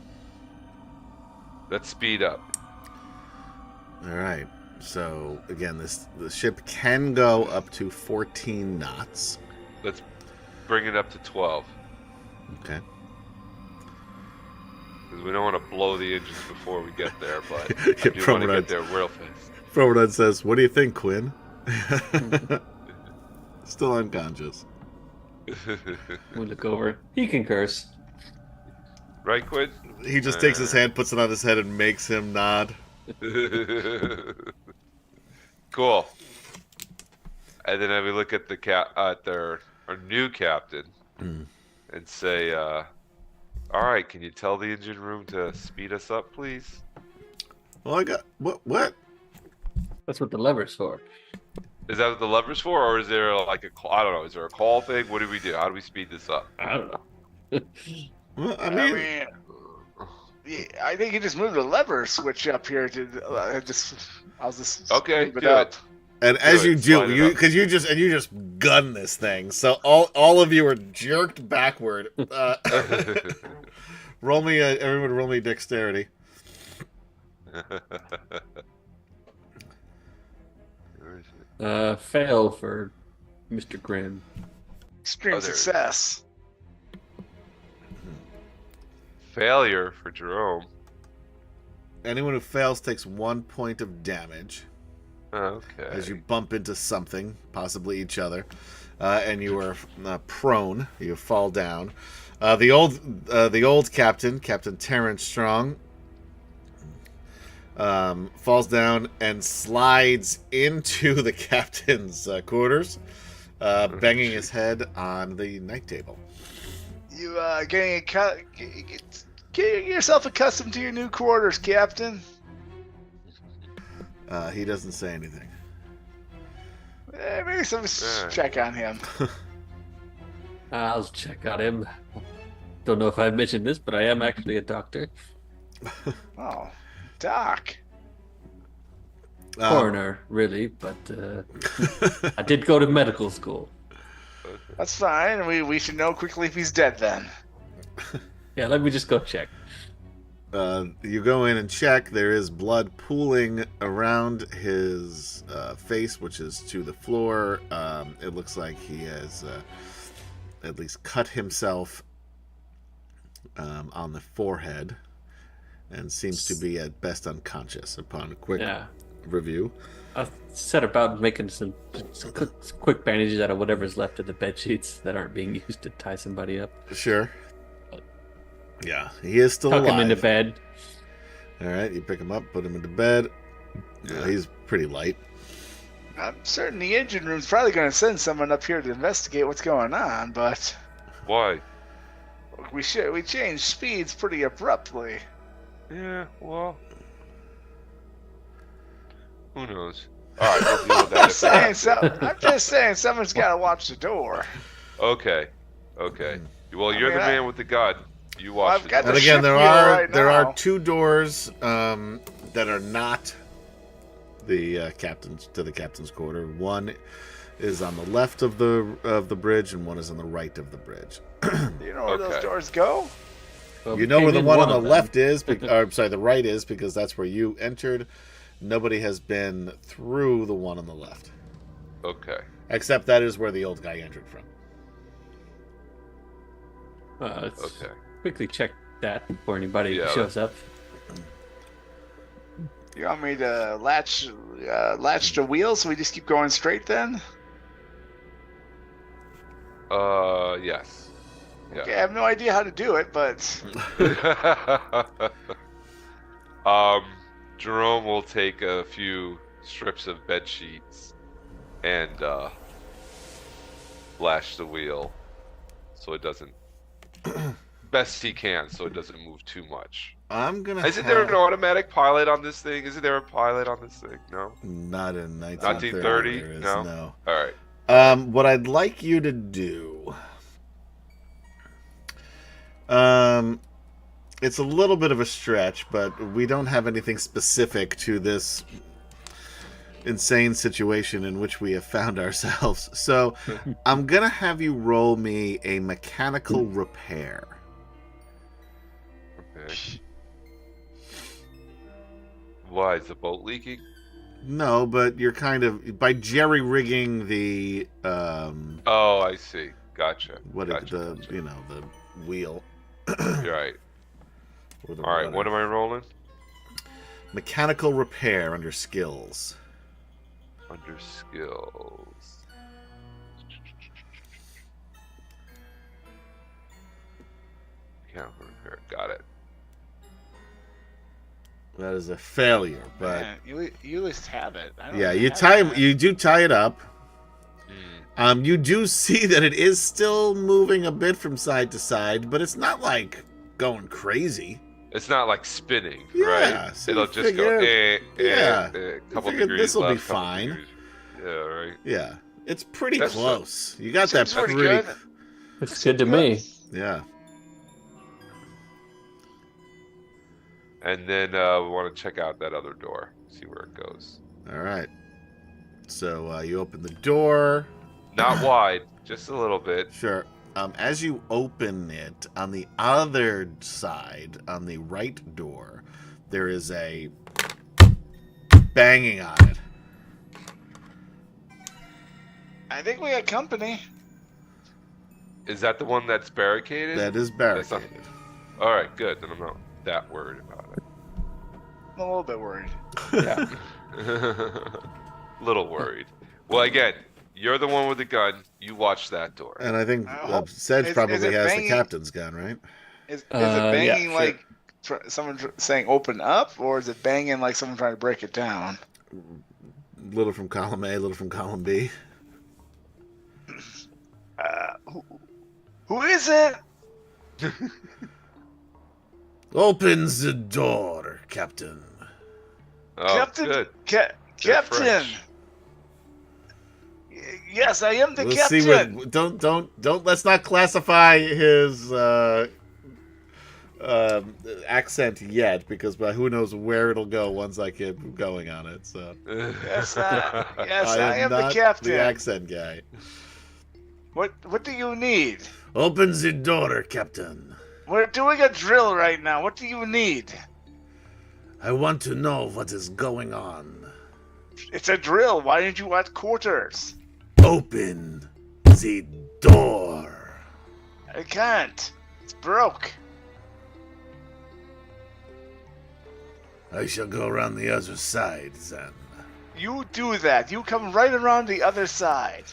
Let's speed up. All right. So again, the ship can go up to 14 knots. Let's bring it up to 12. Okay. Because we don't want to blow the engines before we get there, but I Yeah, do want to Promenade. get there real fast. Froberton says, "What do you think, Quinn?" Still unconscious. We look over. He concurs. Right, Quinn? He just takes his hand, puts it on his head, and makes him nod. Cool. And then we look at our new captain and say, "All right, can you tell the engine room to speed us up, please?" Well, I got what? That's what the lever's for. Is that what the lever's for, or is there like a call? I don't know. Is there a call thing? What do we do? How do we speed this up? I don't know. Well, I I mean, mean, yeah, I think you just move the lever switch up here to I'll just Okay, move it do up. it. and as do you it, do, slide it up. because you just gun this thing, so all of you are jerked backward. Everyone roll me dexterity. Fail for Mr. Grimm. Extreme Oh, there it is. success. Failure for Jerome. Anyone who fails takes 1 point of damage Okay. as you bump into something, possibly each other, and you are prone. You fall down. The old captain, Captain Terrence Strong, falls down and slides into the captain's quarters, banging his head on the night table. You getting yourself accustomed to your new quarters, Captain. He doesn't say anything. Maybe some check on him. I'll check on him. Don't know if I mentioned this, but I am actually a doctor. Oh, Doc. Coroner, really, but I did go to medical school. That's fine. We should know quickly if he's dead then. Yeah, let me just go check. You go in and check. There is blood pooling around his face, which is to the floor. It looks like he has at least cut himself on the forehead and seems to be at best unconscious upon a quick review. I'll set about making some quick bandages out of whatever's left of the bed sheets that aren't being used to tie somebody up. Sure. Yeah, he is still Tuck alive. him into bed. All right, you pick him up, put him into bed. He's pretty light. I'm certain the engine room's probably going to send someone up here to investigate what's going on, but Why? we changed speeds pretty abruptly. Yeah, well, who knows? All right, we'll deal with that. I'm just saying someone's got to watch the door. Okay. Well, you're the man with the gun. You watch I've got it. And the again, ship there here are right there now. are two doors that are not the captain's quarter. One is on the left of the bridge, and one is on the right of the bridge. You know where those Okay. doors go? Well, You know where the one on the of them. left is, the right is, because that's where you entered. Nobody has been through the one on the left, Okay. except that is where the old guy entered from. Let's Okay. quickly check that before anybody Yeah, shows up. You want me to latch the wheel so we just keep going straight then? Yes. Yeah. Okay, I have no idea how to do it, but Jerome will take a few strips of bed sheets and lash the wheel so it doesn't best he can so it doesn't move too much. I'm gonna. Isn't there an automatic pilot on this thing? Isn't there a pilot on this thing? No. Not in 1930? there is, No? All right. What I'd like you to do. It's a little bit of a stretch, but we don't have anything specific to this insane situation in which we have found ourselves. So I'm going to have you roll me a mechanical repair. Okay. Why is the boat leaking? No, but you're kind of by jerry-rigging the Oh, I see. Gotcha. the wheel. You're right. Or the All right. rudder. What am I rolling? Mechanical repair under skills. Under skills. Mechanical repair. Got it. That is a failure, but man, you at least have it. I don't yeah, even you have tie that. you do tie it up. Hmm. You do see that it is still moving a bit from side to side, but it's not like going crazy. It's not like spinning, Yeah, right? so It'll you just go, figure- yeah, a couple figure degrees this'll be left, couple fine. degrees- Yeah, right. Yeah, it's pretty That's close. You got that Seems pretty pretty. good. It's good to me. Yeah. And then we want to check out that other door, see where it goes. All right. So you open the door. Not wide, just a little bit. Sure. As you open it, on the other side, on the right door, there is a banging on it. I think we got company. Is that the one that's barricaded? That is That's not- barricaded. All right, good. Then I'm not that worried about I'm a little bit worried. it. Little worried. Well, again, you're the one with the gun. You watch that door. And I think Sedge Is probably it has banging? the captain's gun, right? Is it Yeah, banging sure. like someone saying open up, or is it banging like someone trying to break it down? Little from column A, little from column B. Who is it? Opens the door, Captain. Oh, Captain. good. Captain. French. Yes, I am the Let's captain. see what. Don't. Let's not classify his accent yet, because who knows where it'll go once I get going on it. So Yes, I am the not captain. the accent guy. What do you need? Open the door, Captain. We're doing a drill right now. What do you need? I want to know what is going on. It's a drill. Why didn't you want quarters? Open the door. I can't. It's broke. I shall go around the other side, then. You do that. You come right around the other side.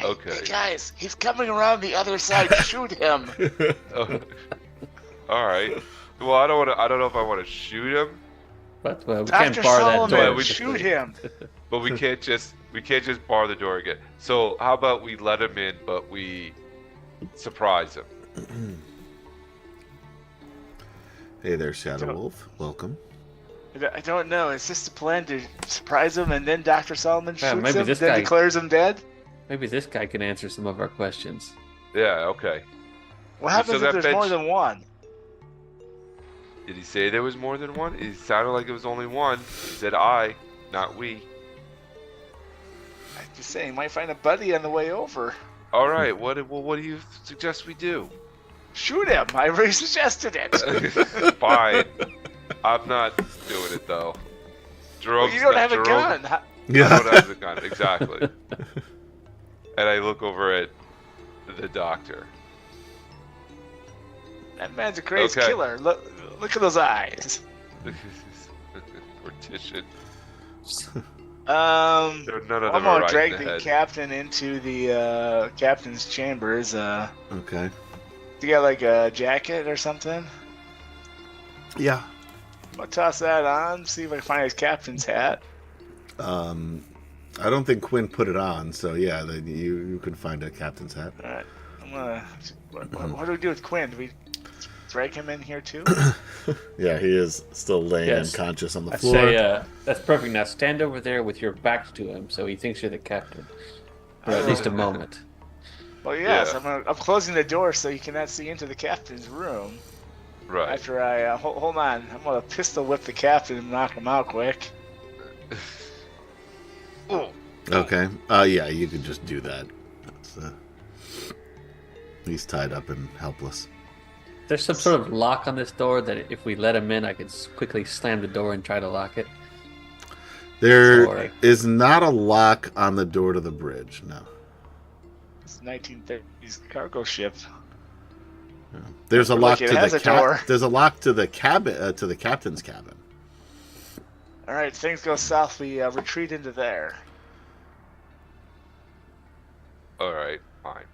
Okay. Hey guys, he's coming around the other side. Shoot him. Oh, all right. Well, I don't know if I want to shoot him, But we Dr. can't bar that Solomon, door. we shoot him. but we can't just bar the door again. So how about we let him in, but we surprise him? Hey there, Shadow Wolf. Welcome. I don't know. Is this the plan to surprise him and then Dr. Solomon Yeah, shoots maybe him this then guy- declares him dead? Maybe this guy can answer some of our questions. Yeah. Okay. What You happens still if got there's more bench- than one? Did he say there was more than one? It sounded like it was only one. He said I, not we. I'm just saying, might find a buddy on the way over. All right. What do you suggest we do? Shoot him. I already suggested it. Fine. I'm not doing it though. Well, you don't have a gun. I don't have a gun. Exactly. And I look over at the doctor. That man's a crazy Okay. killer. Look at those eyes. Mortician. None None of I'm them are gonna right drag in the the head. captain into the captain's chambers. Okay. You got like a jacket or something? Yeah. I'll toss that on, see if I can find his captain's hat. I don't think Quinn put it on, so yeah, you can find a captain's hat. Alright. I'm gonna. What do we do with Quinn? Do we drag him in here too? Yeah, he is still laying Yes. unconscious on the I floor. say that's perfect. Now stand over there with your back to him, so he thinks you're the captain for at least a moment. Well, yes. Yeah. I'm closing the door so you cannot see into the captain's room. Right. After I hold on, I'm gonna pistol whip the captain and knock him out quick. Oh. Okay. Yeah, you could just do that. That's, he's tied up and helpless. There's some sort of lock on this door that if we let him in, I could quickly slam the door and try to lock it. There Or- is not a lock on the door to the bridge. No. It's 1930s cargo ship. There's a lock Like it to has the a door. There's a lock to the cabin to the captain's cabin. All right, things go south. We retreat into there. All right. Fine.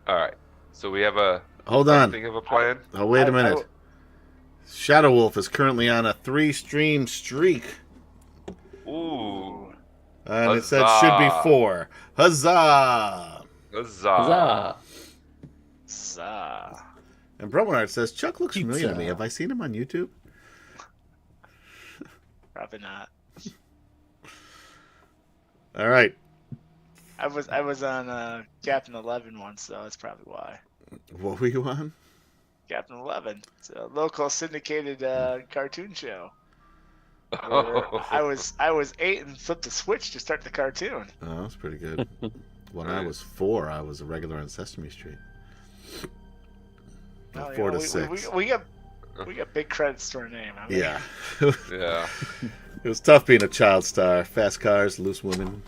All right. So we have a. Hold on. Think of a plan. Oh, wait a I- minute. Shadow Wolf is currently on a 3-stream streak. Ooh. And it said should be Huzzah. 4. Huzzah! Huzzah. Huzzah! Zah. And Bromanard says, Chuck looks familiar to me. Pizza. Have I seen him on YouTube? Probably not. All right. I was on Captain 11 once, so that's probably why. What were you on? Captain 11. It's a local syndicated cartoon show. I was 8 and flipped the switch to start the cartoon. Oh, that's pretty good. When I Right. was 4, I was a regular on Sesame Street. Well, you 4 know, to 6. We got big credits to our name. I mean, Yeah. Yeah. It was tough being a child star. Fast cars, loose women,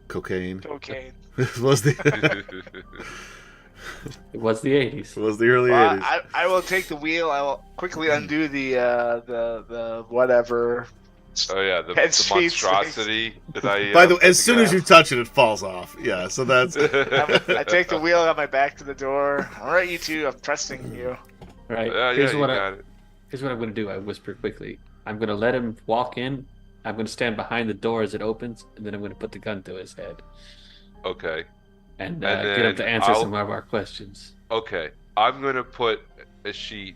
cocaine. Cocaine. It was the It was the 80s. it was the early Well, 80s. I will take the wheel. I will quickly undo the whatever. Oh yeah, the Head sheets. monstrosity that I. By the way, as soon as you touch it, it falls off. Yeah, so that's I take the wheel on my back to the door. All right, you two. I'm trusting you. All right. Yeah, here's you what got it. here's what I'm going to do. I whisper quickly. I'm going to let him walk in. I'm going to stand behind the door as it opens, and then I'm going to put the gun to his head Okay. and, And get him to then answer I'll- some of our questions. Okay. I'm gonna put a sheet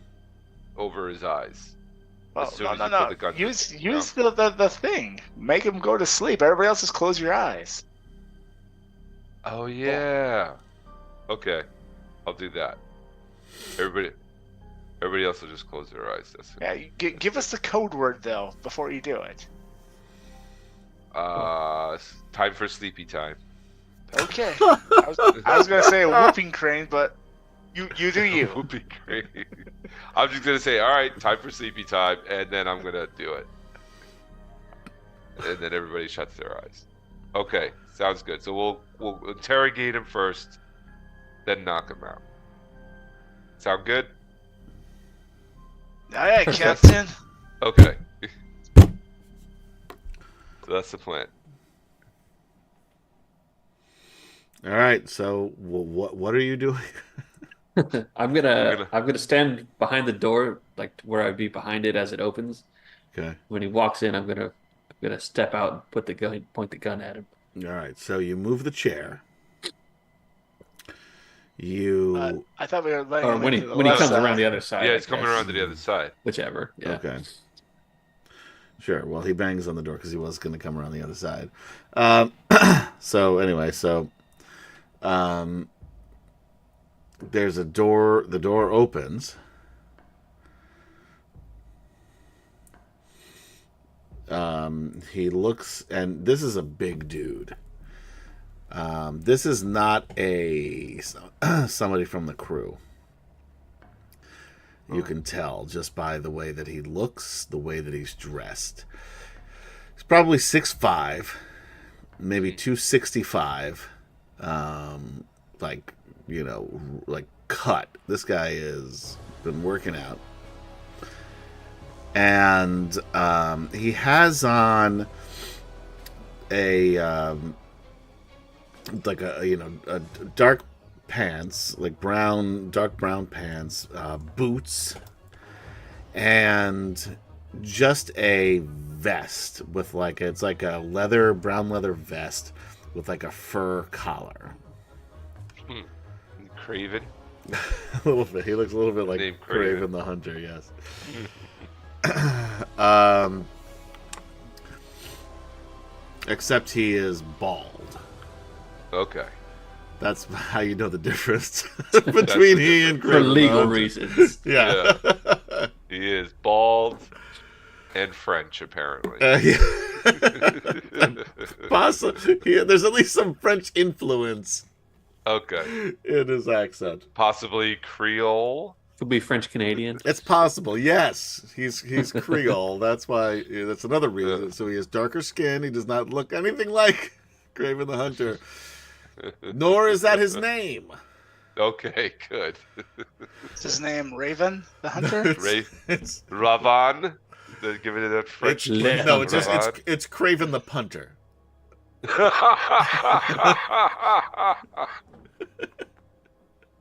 over his eyes. Well, soon no, as no, you no. put the gun to- Use the thing. Make him go to sleep. Everybody else just close your eyes. Oh yeah. Okay. I'll do that. Everybody else will just close their eyes. That's it. Yeah, give us the code word though before you do it. Time for sleepy time. Okay. I was gonna say a whooping crane, but you do you. Would be great. I'm just gonna say, all right, time for sleepy time, and then I'm gonna do it, and then everybody shuts their eyes. Okay, sounds good. So we'll interrogate him first, then knock him out. Sound good? All right, Captain. Okay. So that's the plan. All right. So what are you doing? I'm gonna stand behind the door, like where I'd be behind it as it opens. Okay. When he walks in, I'm gonna step out and point the gun at him. All right. So you move the chair. You I thought we were letting Or him when he into the when he left comes side. around the other side. Yeah, I it's coming guess. around to the other side. Whichever. Yeah. okay? Sure. Well, he bangs on the door because he was going to come around the other side. So anyway, there's a door. The door opens. He looks, and this is a big dude. This is not somebody from the crew. You can tell just by the way that he looks, the way that he's dressed. He's probably 6'5", maybe 265. Like, like cut. This guy has been working out. And he has on a dark pants, like dark brown pants, boots, and just a vest with it's like a brown leather vest with like a fur collar. Craven. A little bit. He looks a little bit like Named Craven the Hunter. Yes. Except he is bald. Okay. That's how you know the difference between he and For Craven. legal reasons. Yeah. He is bald and French, apparently. Possibly. There's at least some French influence Okay. in his accent. Possibly Creole. Could be French Canadian. It's possible. Yes, he's Creole. That's why. That's another reason. So he has darker skin. He does not look anything like Craven the Hunter. Nor is that his name. Okay, good. Is his name Raven the Hunter? It's Ravan. They're giving it a French. no, it's Craven the Punter.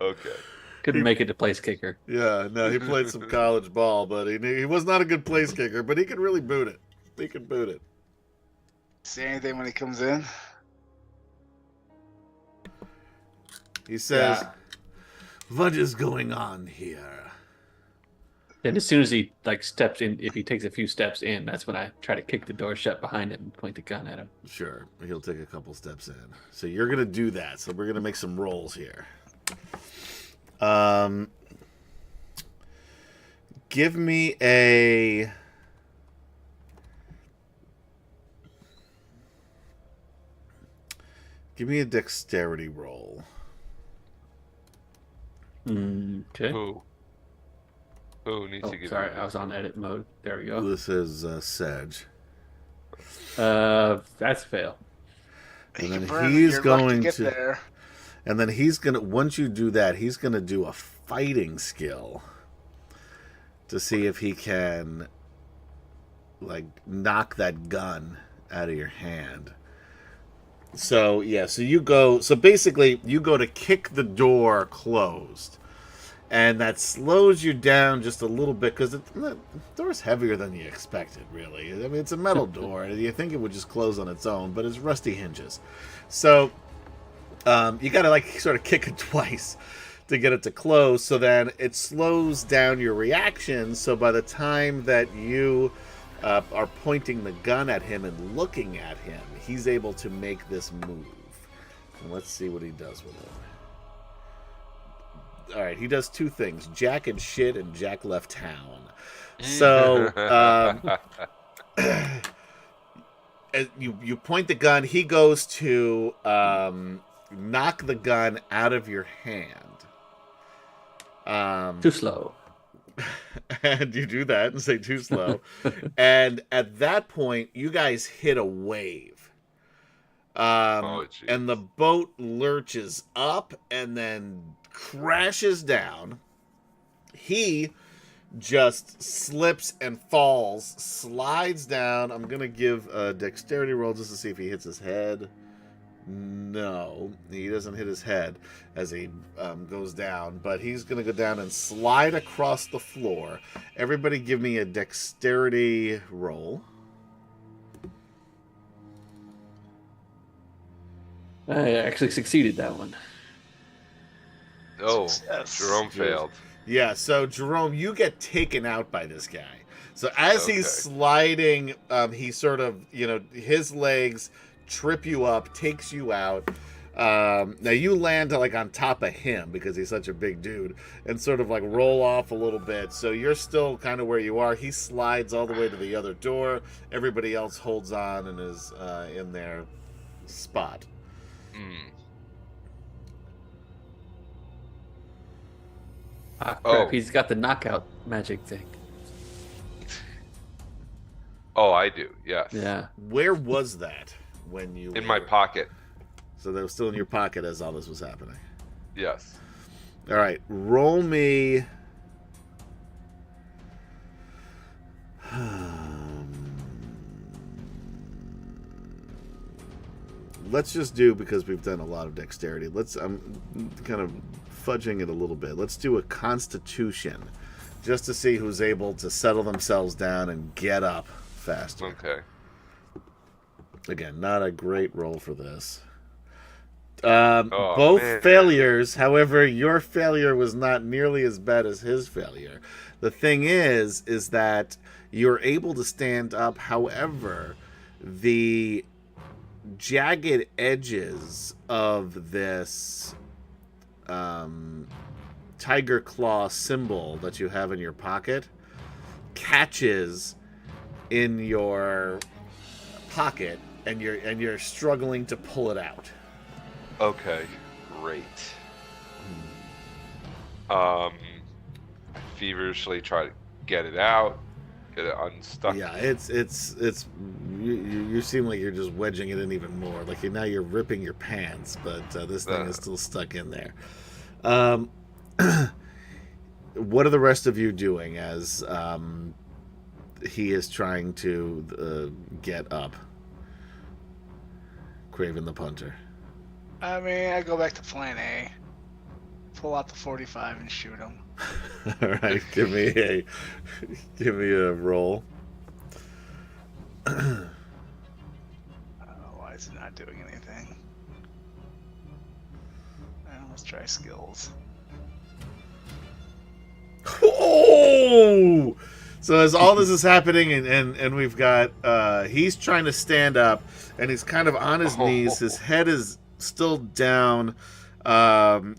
Okay. Couldn't make it to place kicker. Yeah, no, he played some college ball, but he was not a good place kicker, but he could really boot it. He could boot it. See anything when he comes in? He says, "What is going on here?" And as soon as he steps in, if he takes a few steps in, that's when I try to kick the door shut behind him and point the gun at him. Sure, he'll take a couple steps in. So you're gonna do that. So we're gonna make some rolls here. Give me a dexterity roll. Okay. Who needs to give Sorry, you I was on edit mode. There we go. This is Sedge. That's a fail. And then Burn, he's you're lucky going get to, there. and then he's gonna. Once you do that, he's gonna do a fighting skill to see if he can, knock that gun out of your hand. So yeah, so you go. So basically, you go to kick the door closed, and that slows you down just a little bit because the door's heavier than you expected. Really, I mean, it's a metal door. You think it would just close on its own, but it's rusty hinges. So you got to sort of kick it twice to get it to close. So then it slows down your reaction. So by the time that you are pointing the gun at him and looking at him, he's able to make this move. And let's see what he does with it. All right, he does two things: Jack and shit, and Jack left town. So you point the gun. He goes to knock the gun out of your hand. Too slow. And you do that and say too slow. And at that point, you guys hit a wave. And the boat lurches up and then crashes down. He just slips and falls, slides down. I'm going to give a dexterity roll just to see if he hits his head. No, he doesn't hit his head as he goes down, but he's going to go down and slide across the floor. Everybody give me a dexterity roll. I actually succeeded that one. Oh, Success. Jerome failed. Yeah, so Jerome, you get taken out by this guy. So as he's sliding, he sort of, his legs trip you up, takes you out. Now you land like on top of him because he's such a big dude and sort of like roll off a little bit. So you're still kind of where you are. He slides all the way to the other door. Everybody else holds on and is in their spot. Ah, crap, he's got the knockout magic thing. Oh, I do, yes. Yeah. Where was that when you... In my pocket. So that was still in your pocket as all this was happening. Yes. All right, roll me... Let's just do, because we've done a lot of dexterity, I'm kind of fudging it a little bit. Let's do a constitution, just to see who's able to settle themselves down and get up faster. Okay. Again, not a great roll for this. Oh, both man. failures, however, your failure was not nearly as bad as his failure. The thing is that you're able to stand up, however, the jagged edges of this tiger claw symbol that you have in your pocket catches in your pocket, and you're struggling to pull it out. Okay, great. I feverishly try to get it out, get it unstuck. Yeah, it's you seem like you're just wedging it in even more. Like now you're ripping your pants, but this thing is still stuck in there. What are the rest of you doing as he is trying to get up? Craven the Punter. I mean, I go back to plan A. Pull out the 45 and shoot him. All right, give me a roll. Why is it not doing anything? Let's try skills. Oh! So as all this is happening, and we've got he's trying to stand up, and he's kind of on his knees. His head is still down, and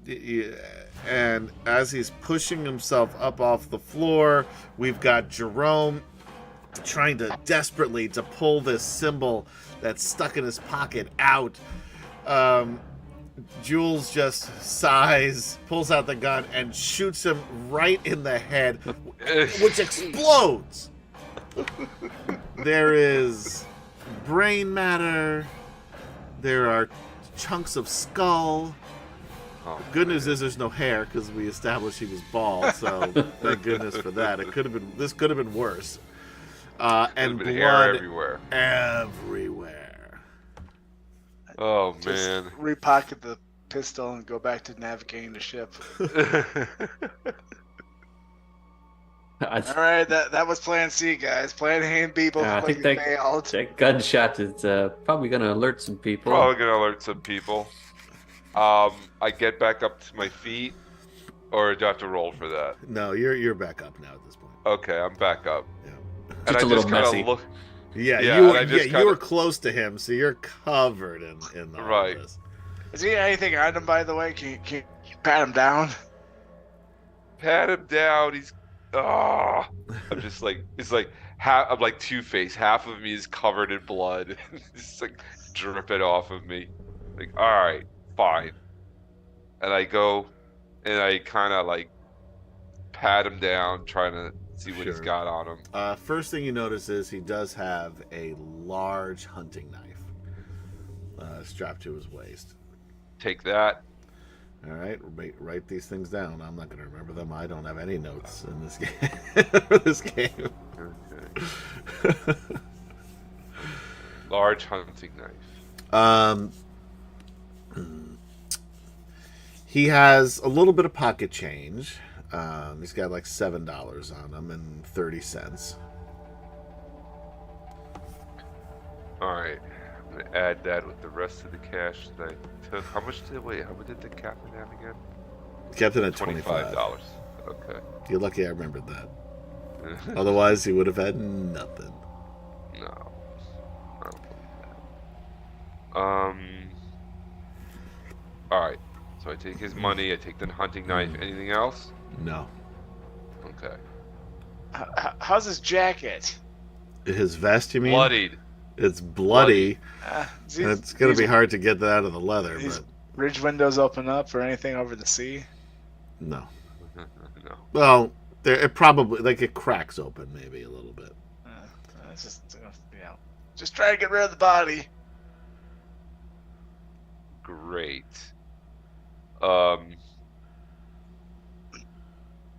as he's pushing himself up off the floor, we've got Jerome trying to desperately to pull this symbol that's stuck in his pocket out. Jules just sighs, pulls out the gun, and shoots him right in the head, which explodes. There is brain matter. There are chunks of skull. Oh, Good news is there's no hair because we established he was bald, so thank goodness for that. This could have been worse. And been blood hair everywhere. everywhere. Oh Just man. repocket the pistol and go back to navigating the ship. All right, that was Plan C, guys. Plan A and B both I think failed. that gunshot is probably going to alert some people. Probably gonna alert some people. I get back up to my feet, or do I have to roll for that? No, you're back up now at this point. Okay, I'm back up. Yeah. And Just I a little kinda messy. Look, Yeah, Yeah, you and were, I just you kinda- were close to him, so you're covered in the Right. this. Is he anything on him, by the way? Can you pat him down? pat him down. He's I'm just like it's like I'm like Two-Face. Half of me is covered in blood. It's like dripping off of me. Like, all right, fine. And I go and I kind of like pat him down, trying to see what he's Sure. got on him. First thing you notice is he does have a large hunting knife strapped to his waist. Take that. All right, write these things down. I'm not going to remember them. I don't have any notes in this game. this game. Okay. Large hunting knife. He has a little bit of pocket change. He's got like $7 on him and 30 cents. All right. I'm gonna add that with the rest of the cash that I took. How much did the captain have again? Kept it at $25. Okay. You're lucky I remembered that. Otherwise, he would have had nothing. No. I don't believe that. All right. So I take his money. I take the hunting knife. Anything else? No. Okay. How's his jacket? His vest, you mean? Bloodied. It's bloody. Uh, And it's going to be hard to get that out of the leather, These but ridge windows open up or anything over the sea? no. No. Well, it probably, like, it cracks open maybe a little bit. It's just, just try to get rid of the body. Great.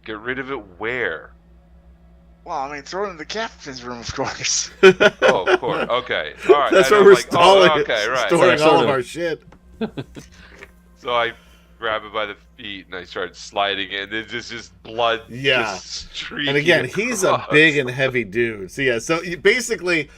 Get rid of it where? Well, I mean, throw it in the captain's room, of course. Oh, of course. Okay. All right. That's And where I'm we're like, stalling, okay, right. storing Sort all of. of our shit. So I grab it by the feet and I start sliding it. And it's just blood. Yeah. Just streaking And again, he's a across. big and heavy dude. So yeah, so basically,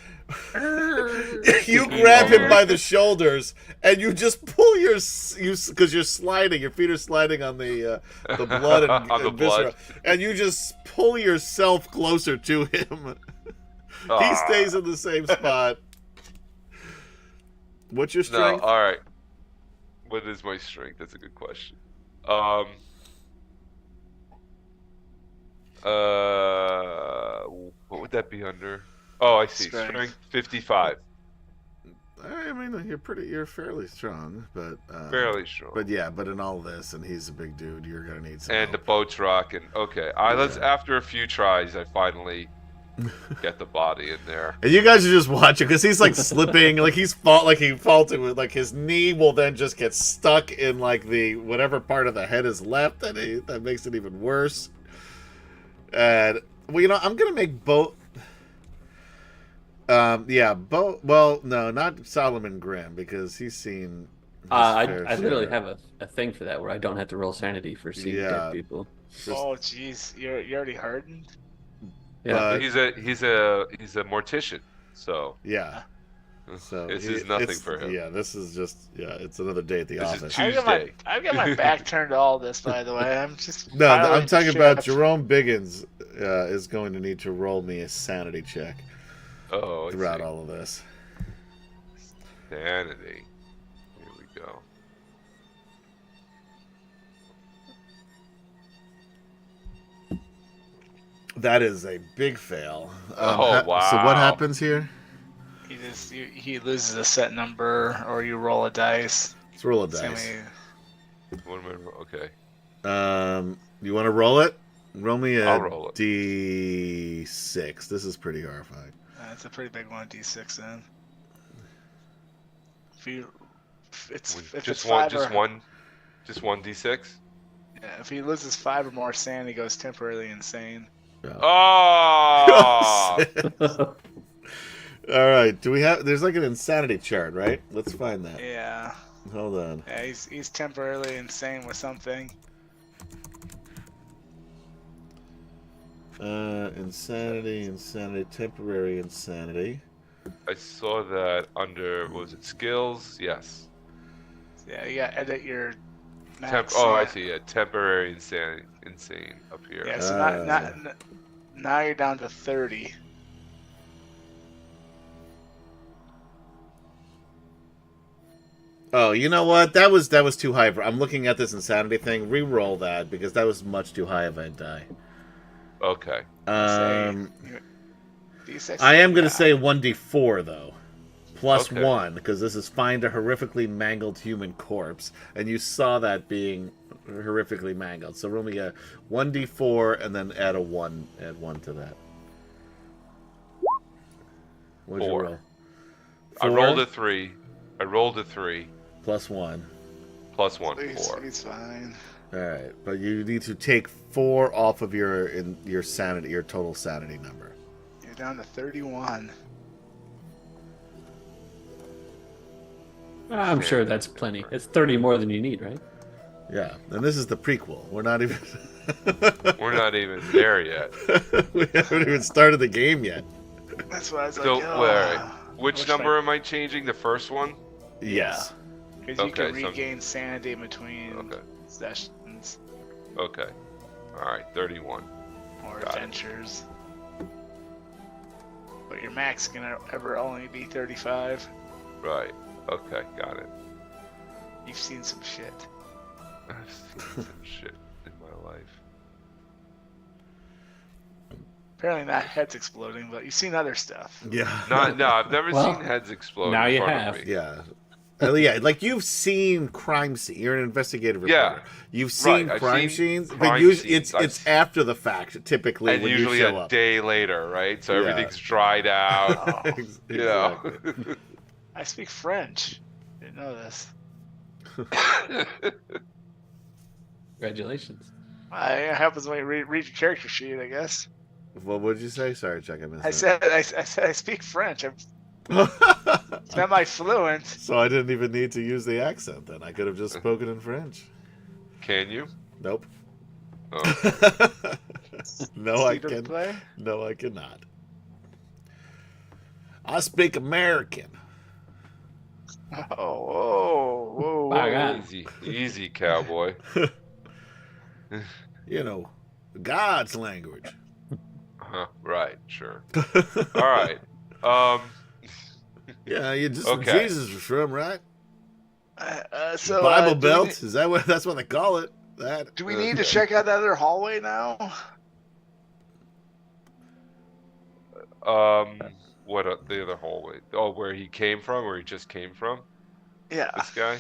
you grab him by the shoulders and you just pull because you're sliding. Your feet are sliding on the blood and, On the and viscera, blood. and you just pull yourself closer to him. He Ah. stays in the same spot. What's your No. strength? All right. What is my strength? That's a good question. What would that be under? Oh, I see. Strength 55. I mean, you're fairly strong, but Fairly strong. But yeah, but in all this, and he's a big dude, you're gonna need some. And the help. boat's rocking. Okay. Let's. After a few tries, I finally get the body in there. And you guys are just watching because he's like slipping, like he faulted with like his knee will then just get stuck in like the whatever part of the head is left, and that makes it even worse. And well, I'm gonna make boat. Well, no, not Solomon Grimm because he's seen. his I fair literally share. have a thing for that where I don't have to roll sanity for seeing Yeah. dead people. Oh, jeez. You're already hardened? Yeah. He's a mortician, so Yeah. So this is nothing for him. Yeah, this is just it's another day at the This is office. Tuesday. I've got my back turned to all this, by the way. I'm just. No, I'm piling talking shit about up. Jerome Biggins is going to need to roll me a sanity check Oh, I throughout see. all of this. Sanity. Here we go. That is a big fail. Oh, So what wow. happens here? He loses a set number, or you roll a dice. Let's roll a It's dice. What am I? Okay. You want to roll it? Roll me a I'll roll it. D6. This is pretty horrifying. It's a pretty big one, D6 then. If it's Just five one D6. Yeah, if he loses 5 or more sand, he goes temporarily insane. Oh! All right. Do we have? There's like an insanity chart, right? Let's find that. Yeah. Hold on. Yeah, he's temporarily insane with something. Insanity, temporary insanity. I saw that under, was it skills? Yes. Yeah, you gotta edit your max. I see. Yeah, temporary insane up here. Yeah, so now you're down to 30. Oh, you know what? That was too high. I'm looking at this insanity thing. Re-roll that because that was much too high if I die. Okay. D6. I am gonna say 1d4 though, plus Okay. 1, because this is find a horrifically mangled human corpse, and you saw that being horrifically mangled. So roll me a 1d4 and then add a 1. Add 1 to that. What'd you 4. roll? I 4 rolled a 3. plus 1. Plus 1, He's 4. fine. All right, but you need to take 4 off of your sanity, your total sanity number. You're down to 31. I'm sure that's plenty. It's 30 more than you need, right? Yeah, and this is the prequel. We're not even We're not even there yet. we haven't even started the game yet. That's why I was So, like, oh. wait. Which wish number am I changing? The first one? Yes. Because you Okay, can so- regain sanity in between Okay. sessions Okay. Alright, 31. or Got it. adventures. But your max can ever only be 35. Right. Okay, got it. You've seen some shit. I've seen some shit in my life. Apparently not heads exploding, but you've seen other stuff. Yeah. No, I've never Well, seen heads explode now in you front have. of me. Yeah. Yeah, like you've seen crime scene. You're an investigative reporter. Yeah. You've seen Right, I've crime seen scenes, but crime usually scenes. it's after the fact. Typically, And when usually you show a up. day later, right? So Yeah. everything's dried out. Exactly. You know. I speak French. Didn't know this. Congratulations. It happens when you read your character sheet, I guess. What would you say? Sorry, Chuck, I missed I said I speak French. I'm that. semi-fluent. So I didn't even need to use the accent then. I could have just spoken in French. Can you? Nope. Oh. No, I State of can. play? No, I cannot. I speak American. Whoa. Bye, guys. Easy, cowboy. You know, God's language. Right, sure. All right. Yeah, you just Okay. Jesus was from, right? So Bible do Belt. We, Is that what? That's what they call it. That. do we need to check out that other hallway now? What the other hallway? Oh, where he came from, where he just came from? Yeah. This guy?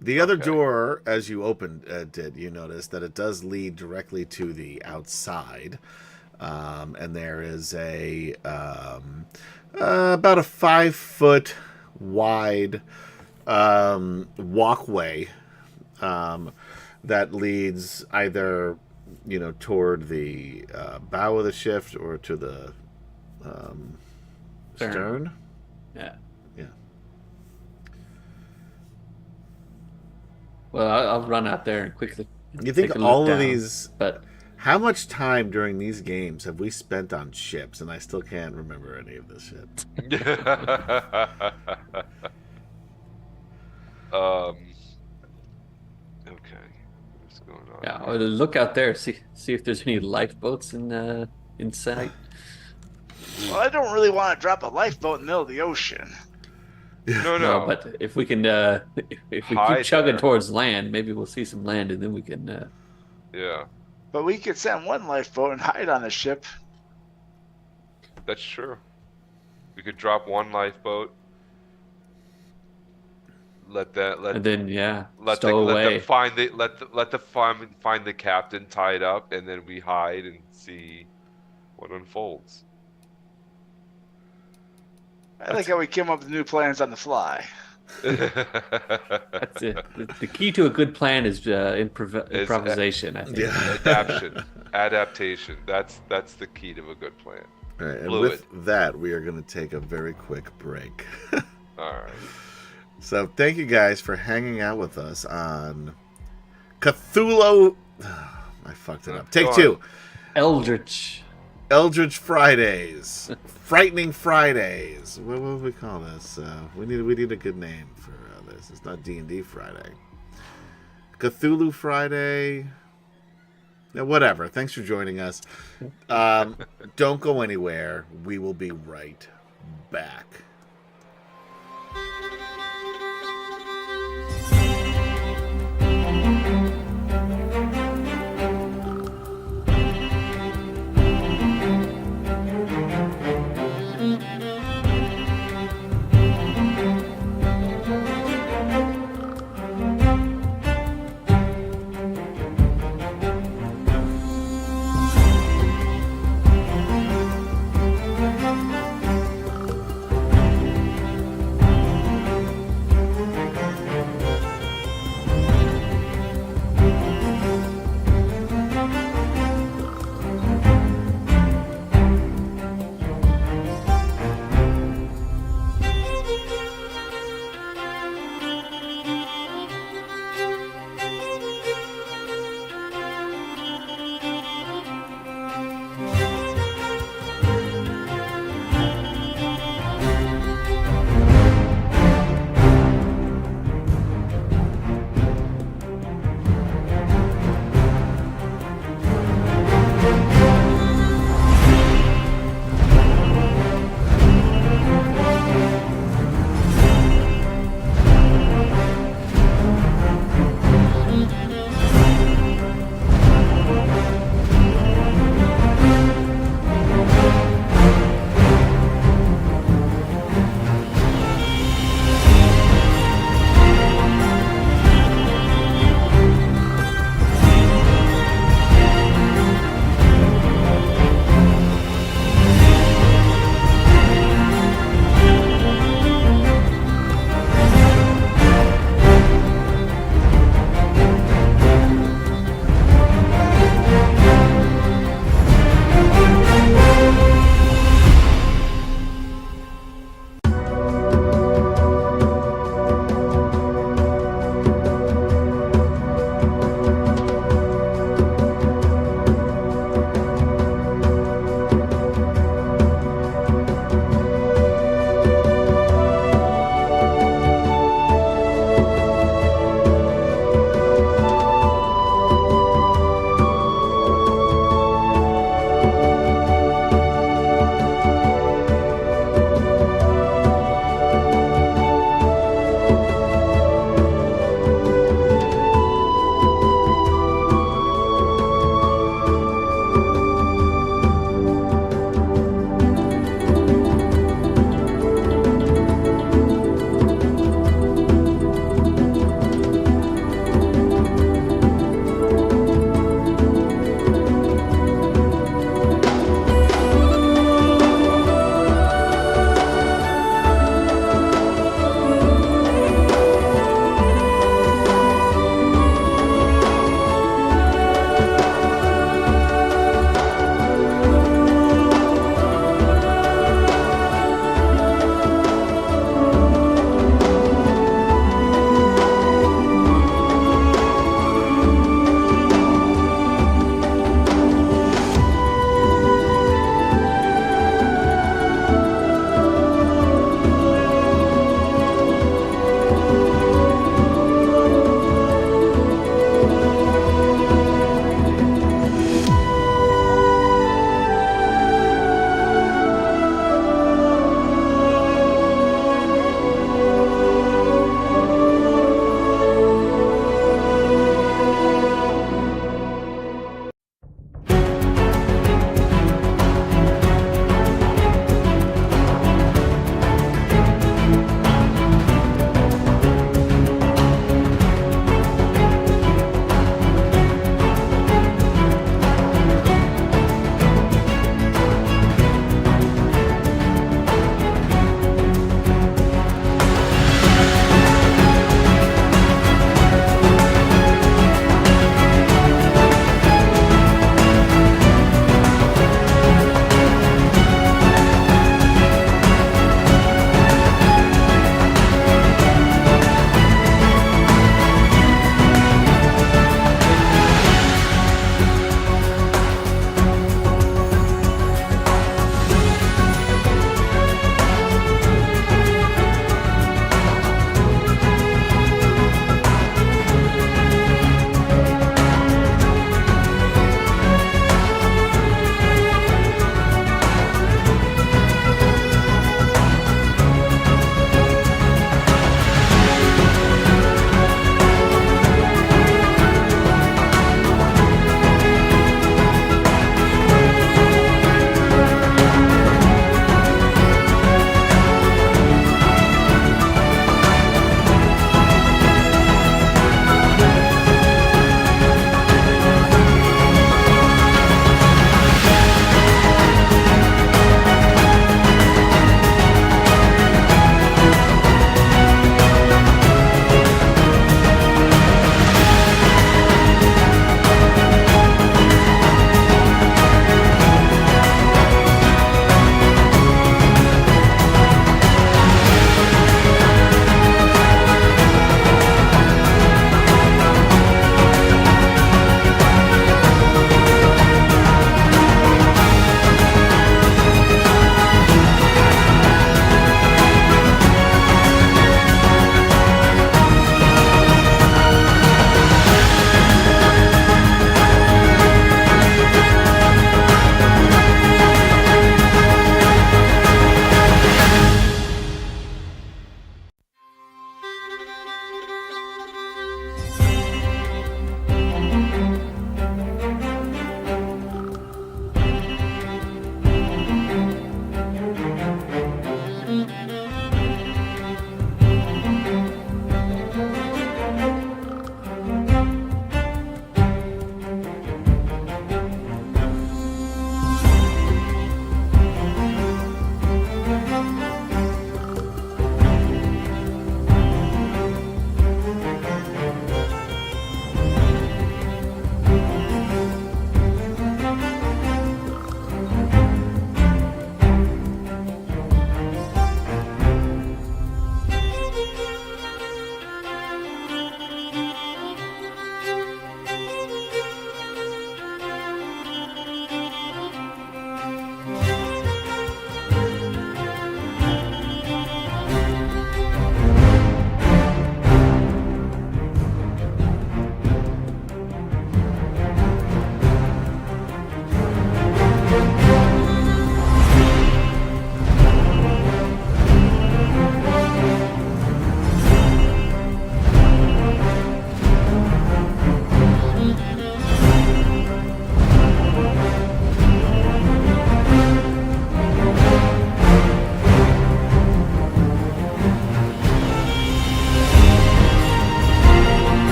The other Okay. door, as you opened, you notice that it does lead directly to the outside, and there is about a 5-foot wide walkway that leads either toward the bow of the ship or to the stern. Yeah. Yeah. Well, I'll run out there and quickly. You think take a look all of down, these? But How much time during these games have we spent on ships, and I still can't remember any of this shit? Okay. What's going on? yeah, I'll look out there, see if there's any lifeboats in sight. Well, I don't really want to drop a lifeboat in the middle of the ocean. No. No, but if we can, if we Hide keep chugging there. towards land, maybe we'll see some land, and then we can. Yeah, But we could send one lifeboat and hide on the ship. that's true. We could drop one lifeboat. Let and then let stow away. them find the captain tied up, and then we hide and see what unfolds. I like how we came up with new plans on the fly. That's it. The key to a good plan is improvisation. I think. Yeah. Adaptation. That's the key to a good plan. All right, and Fluid. with that, we are going to take a very quick break. All right. So thank you guys for hanging out with us on Cthulhu. I fucked it up. Take Go on. 2. Eldritch. Fridays. Frightening Fridays. What would we call this? We need a good name for this. It's not D&D Friday. Cthulhu Friday. Yeah, whatever. Thanks for joining us. Don't go anywhere. We will be right back.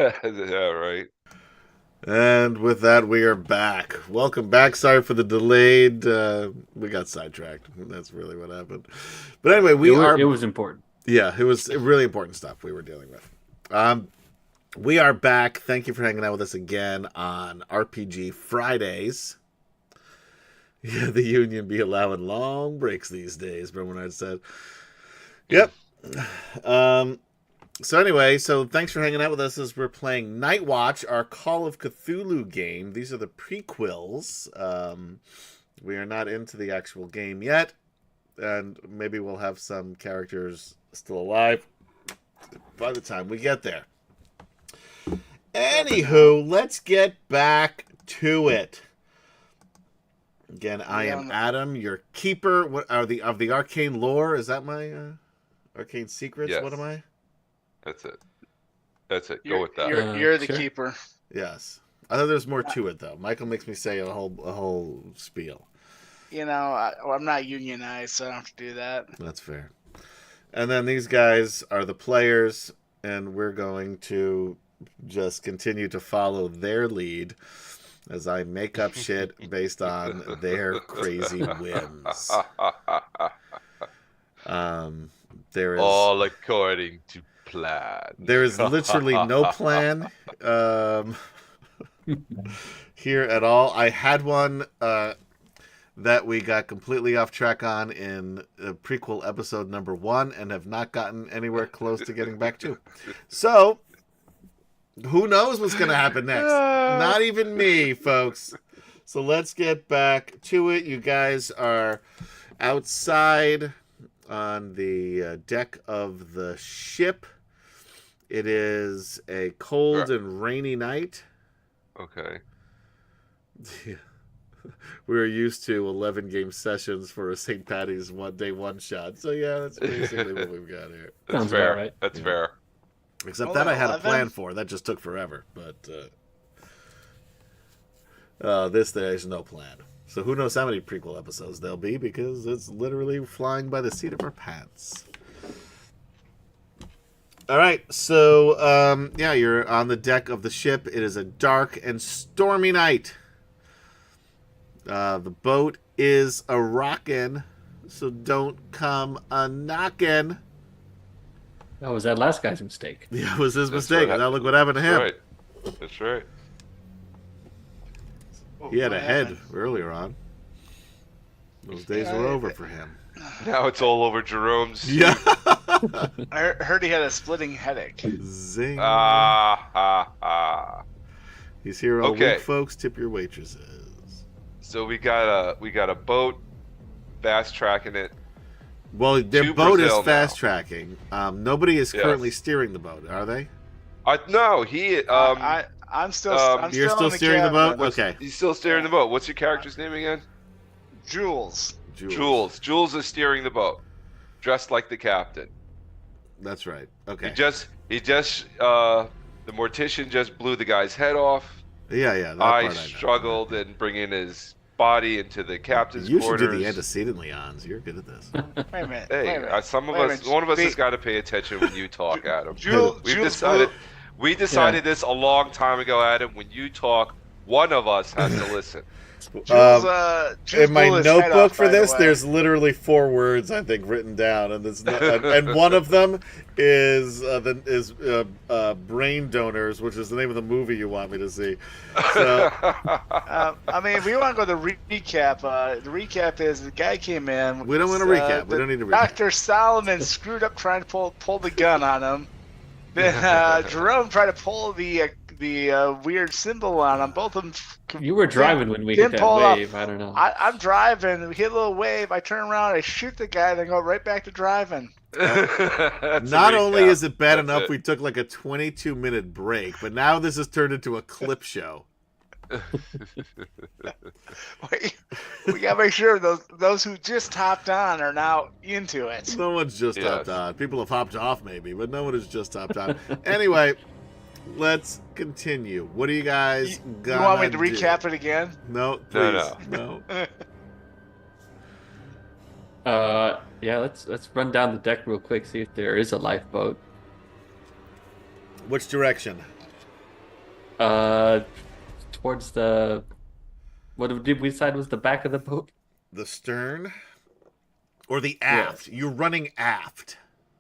Yeah, right. And with that, we are back. Welcome back. Sorry for the delayed. We got sidetracked. That's really what happened. But anyway, It was important. Yeah, it was really important stuff we were dealing with. We are back. Thank you for hanging out with us again on RPG Fridays. Yeah, the union be allowing long breaks these days, Bernard said. Yep. So anyway, thanks for hanging out with us as we're playing NightWatch, our Call of Cthulhu game. These are the prequels. We are not into the actual game yet, and maybe we'll have some characters still alive by the time we get there. Anywho, let's get back to it. Again, I am Adam, your keeper. What are of the arcane lore? Is that my arcane secrets? Yes. What am I? That's it. Go with that. You're the Sure. keeper. Yes. I thought there's more to it though. Michael makes me say a whole spiel. You know, I'm not unionized, so I don't have to do that. That's fair. And then these guys are the players, and we're going to just continue to follow their lead as I make up shit based on their crazy whims. There is all according to plan. There is literally no plan here at all. I had one that we got completely off track on in prequel episode number 1 and have not gotten anywhere close to getting back to. So, who knows what's going to happen next? Not even me, folks. So let's get back to it. You guys are outside on the deck of the ship. It is a cold and rainy night. Okay. We were used to 11 game sessions for a St. Patty's day one shot. So yeah, that's basically what we've got here. That's Sounds fair. about right. That's fair. Except Only that I had a 11? plan for. That just took forever. But this there's no plan. So who knows how many prequel episodes there'll be, because it's literally flying by the seat of our pants. All right, so you're on the deck of the ship. It is a dark and stormy night. The boat is a rockin', so don't come a knockin'. That was that last guy's mistake. Yeah, it was his That's mistake. right. Now look what happened to him. Right. That's right. He had a What head happened? earlier on. Those days Yeah, are over for him. Now it's all over Jerome's. Yeah. I heard he had a splitting headache. Zing. He's here all Okay. week, folks. Tip your waitresses. So we got a boat, fast tracking it. Well, their To boat is Brazil fast now. tracking. Nobody is Yes. currently steering the boat, are they? No, he. I'm still. I'm You're still in the steering the boat? cabin. Okay. He's still steering the boat. What's your character's name again? Jules. Jules is steering the boat, dressed like the captain. That's right. Okay. He just. The mortician just blew the guy's head off. Yeah. That I part know. struggled in bringing his body into the captain's You should quarters. do the antecedent Leons. You're good at this. Wait a minute. Hey, wait a minute. one of us The- has got to pay attention when you talk, Adam. Jules We decided this a long time ago, Adam. When you talk, one of us has to listen. Jules In my blew his head notebook off, for by the this, way. there's literally 4 words I think written down, and and one of them is Brain Donors, which is the name of the movie you want me to see. So I mean, if we want to go to the recap, the recap is the guy came in. We don't want to recap. We don't need to recap. Dr. Solomon screwed up trying to pull the gun on him. Then Jerome tried to pull the weird symbol on him. Both of them. You were driving when we hit didn't that pull it off. wave. I don't know. I'm driving. We hit a little wave. I turn around. I shoot the guy. Then go right back to driving. not only is it bad enough we took like a 22-minute break, but now this has turned into a clip show. We gotta make sure those who just hopped on are now into it. No one's just Yes. hopped on. People have hopped off maybe, but no one has just hopped on. Anyway, let's continue. What do you guys You gonna want me to do? recap it again? No, please. No. Yeah, let's run down the deck real quick, see if there is a lifeboat. Which direction? Towards the what did we decide was the back of the boat? The stern or the aft? Yes. You're running aft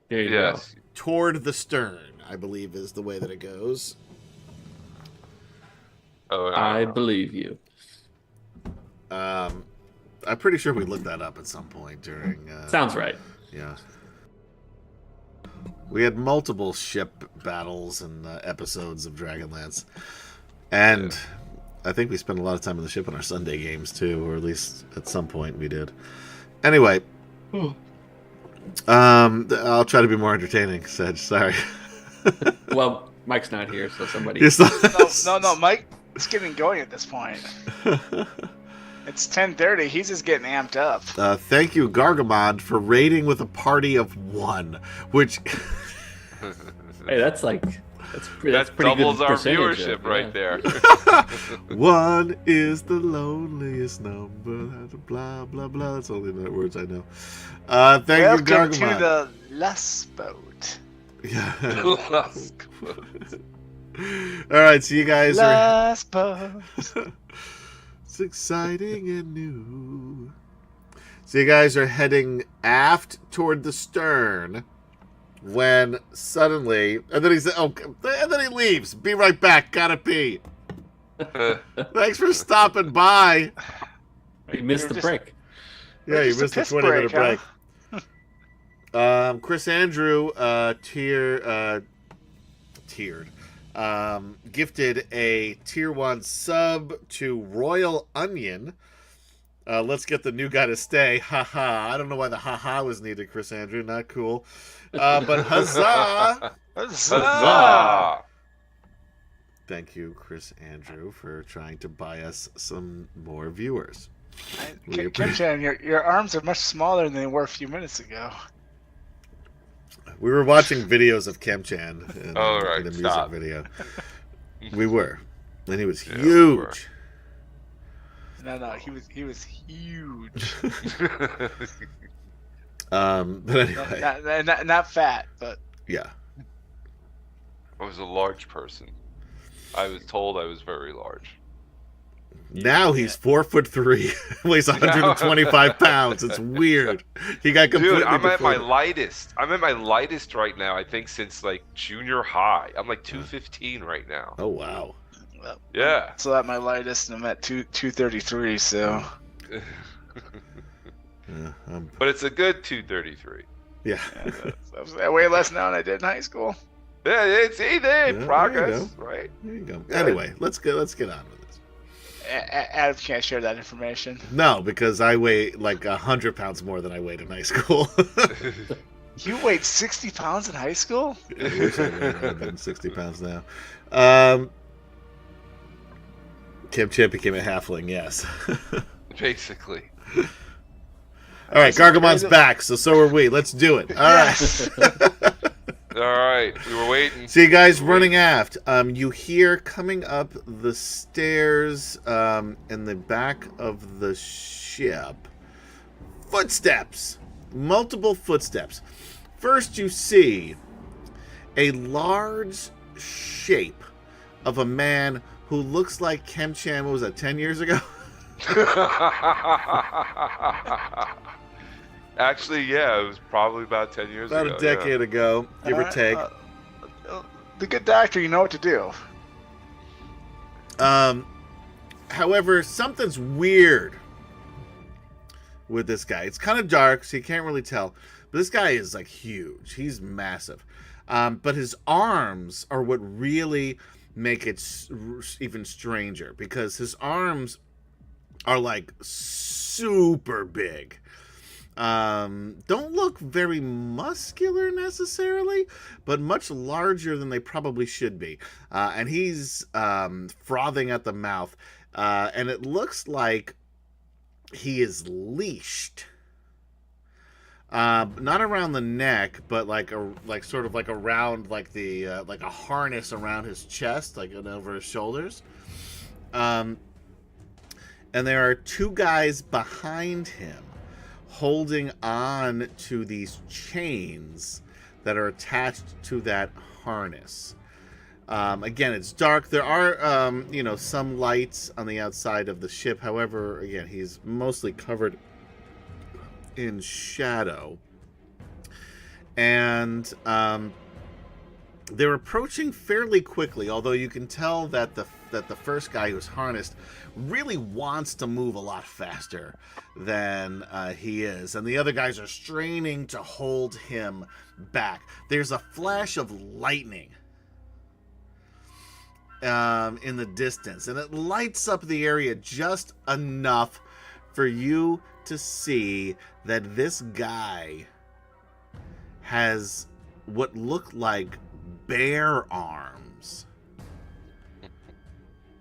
There you Yes. toward the stern, I believe is the way that it goes. Oh, go. I believe you. I'm pretty sure we looked that up at some point during. Sounds right. Yeah. We had multiple ship battles and episodes of Dragonlance. And I think we spent a lot of time on the ship in our Sunday games, too. Or at least at some point we did. Anyway. I'll try to be more entertaining, Sedge. Sorry. Well, Mike's not here, so somebody. No, Mike is getting going at this point. It's 10:30. He's just getting amped up. Thank you, Gargamon, for raiding with a party of 1, which... Hey, that's pretty doubles good our percentage viewership there, right there. 1 is the loneliest number. Blah, blah, blah. That's only the words I know. Thank you, Welcome Gargamon. to the lust boat. Yeah. All right, so you guys are... Lust boat. It's exciting and new. So you guys are heading aft toward the stern when suddenly... And then he leaves. Be right back. Gotta pee. Thanks for stopping by. You missed the break. Yeah, you Just a missed the piss 20-minute break, break. Chris Andrew gifted a tier 1 sub to Royal Onion. Let's get the new guy to stay. Haha. I don't know why the haha was needed, Chris Andrew. Not cool. But huzzah! Huzzah! Thank you, Chris Andrew, for trying to buy us some more viewers. Kemchan, your arms are much smaller than they were a few minutes ago. We were watching videos of Kemchan in right, the music stop. video. We were. And he was Yeah, we huge. No, he was huge. But anyway. Not fat, but Yeah. I was a large person. I was told I was very large. Now he's 4'3", weighs 125 pounds. It's weird. He got completely Dude, I'm at my deflated. lightest. I'm at my lightest right now, I think, since like junior high. I'm like 215 right now. Oh wow. Yeah. I'm still at my lightest, and I'm at 233. So Yeah, But it's a good 233. yeah. I weigh less now than I did in high school. Yeah, it's either Yeah, progress, there right? There you go. Anyway, let's get on with this. Adam can't share that information. No, because I weigh like 100 pounds more than I weighed in high school. You weighed 60 pounds in high school? I wish I weighed around than 60 pounds now. Kemchan became a halfling, yes. Basically. All right, Gargamon's back, so are we. Let's do it. All right. All right, we were waiting. So you guys running aft. You hear coming up the stairs in the back of the ship footsteps. Multiple footsteps. First you see a large shape of a man who looks like Kemchan, what was that, 10 years ago? Actually, yeah, it was probably about 10 years ago. About a decade ago, give or take. The good doctor, you know what to do. However, something's weird with this guy. It's kind of dark, so you can't really tell. But this guy is like huge. He's massive. But his arms are what really make it even stranger, because his arms are like super big. Don't look very muscular necessarily, but much larger than they probably should be. And he's frothing at the mouth, and it looks like he is leashed. Not around the neck, but like sort of like around like the like a harness around his chest, like over his shoulders. And there are two guys behind him holding on to these chains that are attached to that harness. Again, it's dark. There are, some lights on the outside of the ship. However, again, he's mostly covered in shadow. And they're approaching fairly quickly, although you can tell that the first guy who's harnessed really wants to move a lot faster than he is. And the other guys are straining to hold him back. There's a flash of lightning in the distance, and it lights up the area just enough for you to see that this guy has what look like bear arms.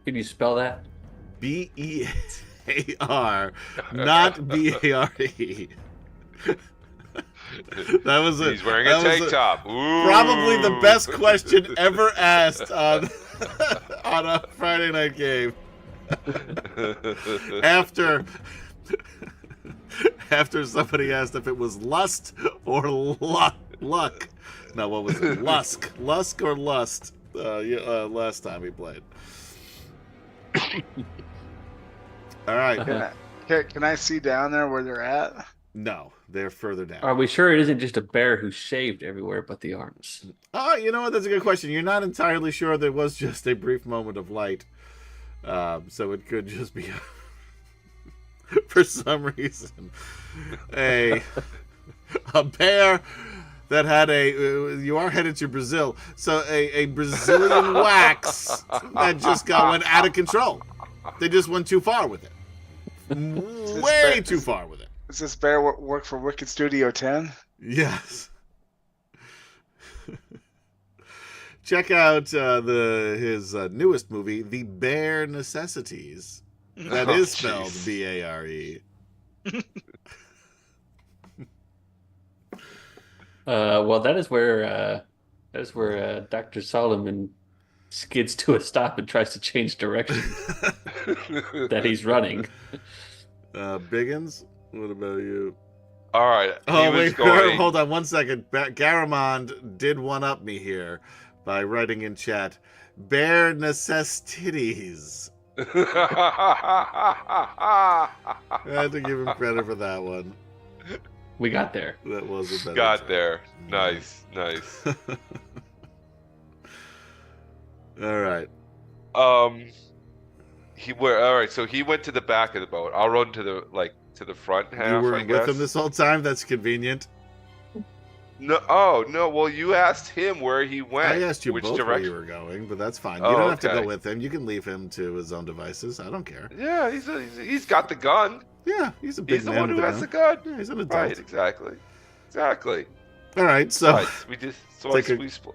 Can you spell that? B-E-A-R, not B-A-R-E. That was He's wearing a tank top. Ooh. Probably the best question ever asked on a Friday night game. After somebody asked if it was lust or luck. No, what was it? Lusk or lust? Last time we played. All right. Can I see down there where they're at? No, they're further down. Are we sure it isn't just a bear who's shaved everywhere but the arms? Oh, you know what? That's a good question. You're not entirely sure. There was just a brief moment of light. So it could just be, for some reason, a bear that had you are headed to Brazil, so a Brazilian wax that just went out of control. They just went too far with it. Way too far with it. Does this bear work for Wicked Studio 10? Yes. Check out his newest movie, The Bare Necessities. That is spelled B-A-R-E. Well, that is where Dr. Solomon skids to a stop and tries to change direction that he's running. Biggins, what about you? All right. Oh, wait, hold on 1 second. Garamond did one-up me here by writing in chat, Bare Necessities. I had to give him credit for that one. We got there. That was a better Got job. there. Nice. All right. All right. So he went to the back of the boat. I'll run to the front half. You were I with guess. him this whole time? That's convenient. No. Oh no. Well, you asked him where he went. I asked you which both direction. where you were going, but that's fine. Oh, You don't have to okay. go with him. You can leave him to his own devices. I don't care. Yeah, he's got the gun. Yeah, he's a big He's the man one who with a has the gun. gun. Yeah, he's an adult. Right. Exactly. All right, so Right.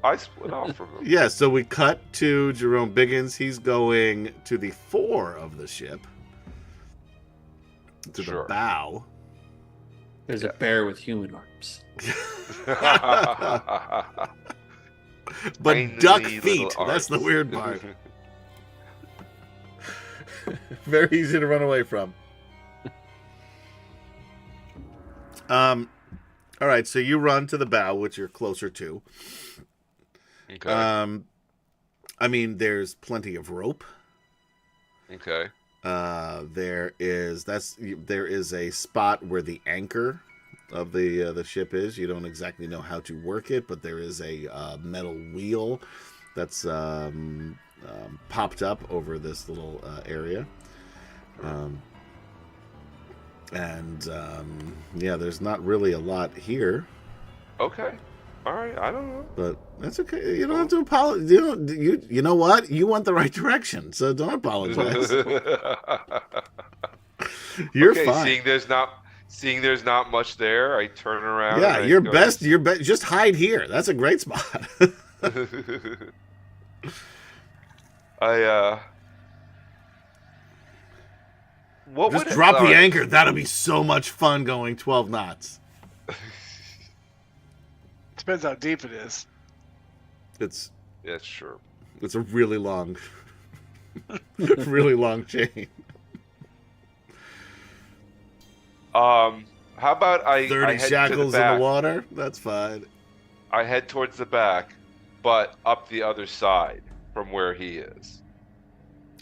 I split off from him. yeah, so we cut to Jerome Biggins. He's going to the fore of the ship, to the Sure. bow. There's a bear with human arms. But Tiny duck little feet. That's the arms. weird part. Very easy to run away from. All right, so you run to the bow, which you're closer to. Okay. I mean, there's plenty of rope. Okay. There is a spot where the anchor of the ship is. You don't exactly know how to work it, but there is a metal wheel that's popped up over this little area. Yeah, there's not really a lot here, Okay. All right. I don't know. but that's okay. You don't have to apologize. You know what? You went the right direction, so don't apologize. You're okay, fine. Seeing there's not much there, I turn around. Yeah, and I your go- best. Just hide here. That's a great spot. What Just would it- drop all the right. anchor. That'll be so much fun going 12 knots. Depends how deep it is. It's Yeah, sure. a really long, really long chain. How about I 30 head to shackles the in back. the water. That's fine. I head towards the back, but up the other side. from where he is.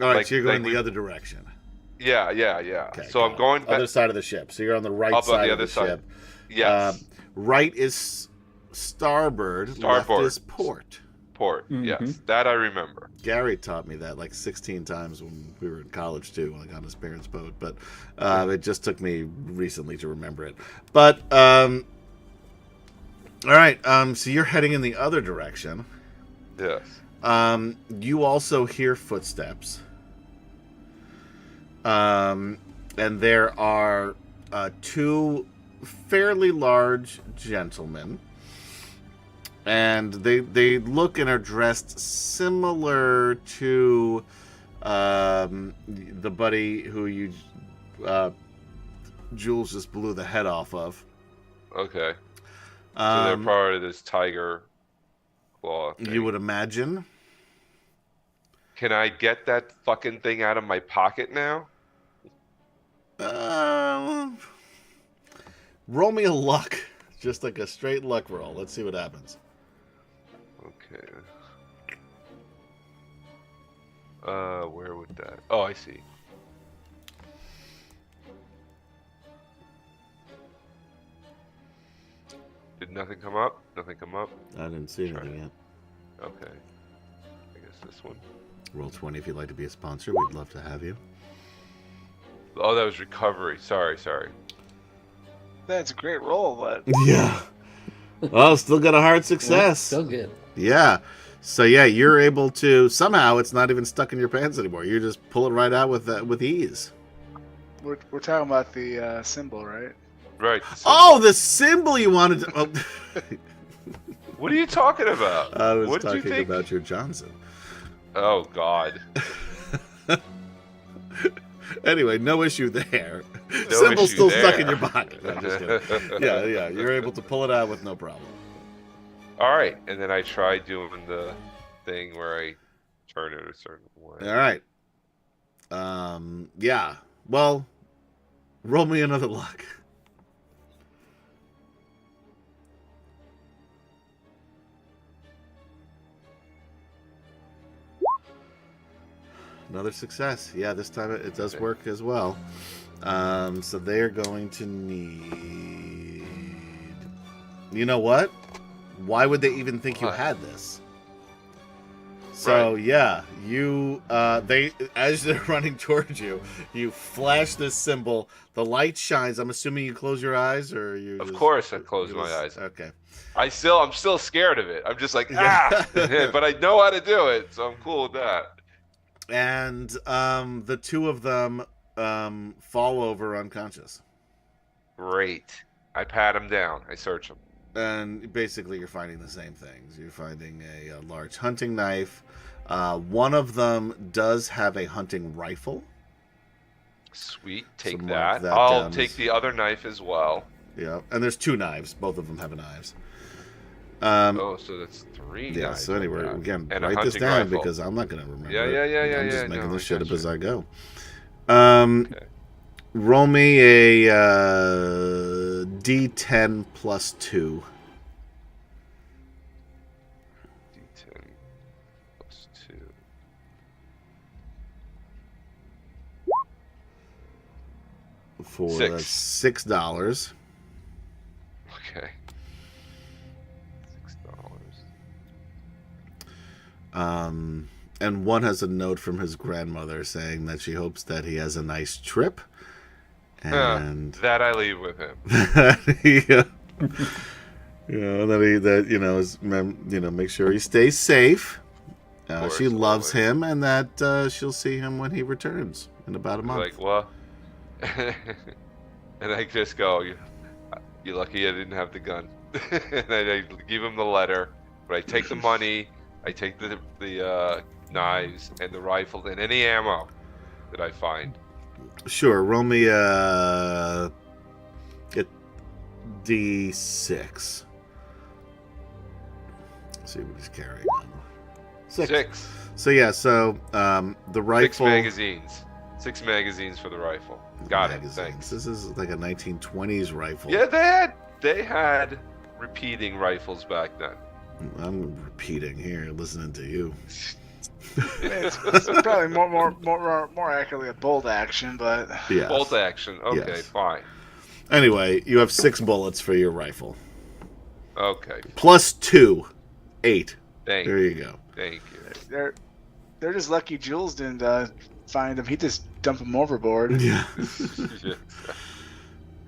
All right, Like- so you're going like the other direction. Yeah. Okay, So I'm got it. going back Other side of the ship. So you're on the right up on side the of other the side. ship. Yes. Right is starboard. Left Starboard. is port. Port. Mhm. Yes. That I remember. Gary taught me that like 16 times when we were in college too, like on his parents' boat. But it just took me recently to remember it. But all right. So you're heading in the other direction. Yes. You also hear footsteps. And there are two fairly large gentlemen. And they look and are dressed similar to the buddy who you Jules just blew the head off of. Okay. So they're part of this tiger claw thing. You would imagine. Can I get that fucking thing out of my pocket now? Roll me a luck, just like a straight luck roll. Let's see what happens. Okay. Where would that? Oh, I see. Did nothing come up? Nothing come up? I didn't see anything yet. Okay. I guess this one. Roll 20 if you'd like to be a sponsor. We'd love to have you. Oh, that was recovery. Sorry. That's a great roll, but Yeah. Well, still got a hard success. Still good. Yeah. So yeah, you're able to somehow it's not even stuck in your pants anymore. You just pull it right out with ease. we're talking about the symbol, right? Right. Oh, the symbol you wanted to. Oh. What are you talking about? I was what did you talking think? about your Johnson. Oh God. Anyway, no issue there. No Symbol's issue still there. stuck in your pocket. I'm just kidding. Yeah. You're able to pull it out with no problem. All right, and then I tried doing the thing where I turn it a certain way. All right. Yeah. Well, roll me another luck. Another success. Yeah, this time it does work as well. So they're going to need. You know what? Why would they even think you What? had this? So yeah, you they as they're running towards you, you flash this symbol. The light shines. I'm assuming you close your eyes, or you. Of course I close my eyes. Okay. I'm still scared of it. I'm just like but I know how to do it, so I'm cool with that. And the two of them fall over unconscious. Great. I pat him down. I search him. And basically, you're finding the same things. You're finding a large hunting knife. One of them does have a hunting rifle. Sweet. Take So mark that. that I'll down take as- the other knife as well. Yeah, and there's two knives. Both of them have knives. Oh, so that's three. Yeah. knives So anyway, like that. again, And a write this hunting down rifle. because I'm not going to remember. Yeah, it. yeah. I'm just Yeah, making no, this I shit up gotcha. as I go. Okay. Roll me a D10 plus 2. D10 plus 2. For Six. $6. Okay. $6. And one has a note from his grandmother saying that she hopes that he has a nice trip. And That I leave with him. yeah. Make sure he stays safe. course, She loves always. him, and that she'll see him when he returns in about a month. Like, well, and I just go, "You lucky I didn't have the gun." And I give him the letter, but I take the money, I take the knives and the rifle and any ammo that I find. Sure, roll me a D6. See what he's carrying on. Six. So yeah, the rifle. 6 magazines for the rifle. Got magazines. it. Thanks. This is like a 1920s rifle. Yeah, they had repeating rifles back then. I'm repeating here, listening to you. It's probably more accurately a bolt action, but Yes. Bolt action. Okay, Yes. fine. Anyway, you have 6 bullets for your rifle. Okay. Plus 2. 8. Thank There you. you go. Thank you. they're just lucky Jules didn't find him. He just dumped him overboard. Yeah.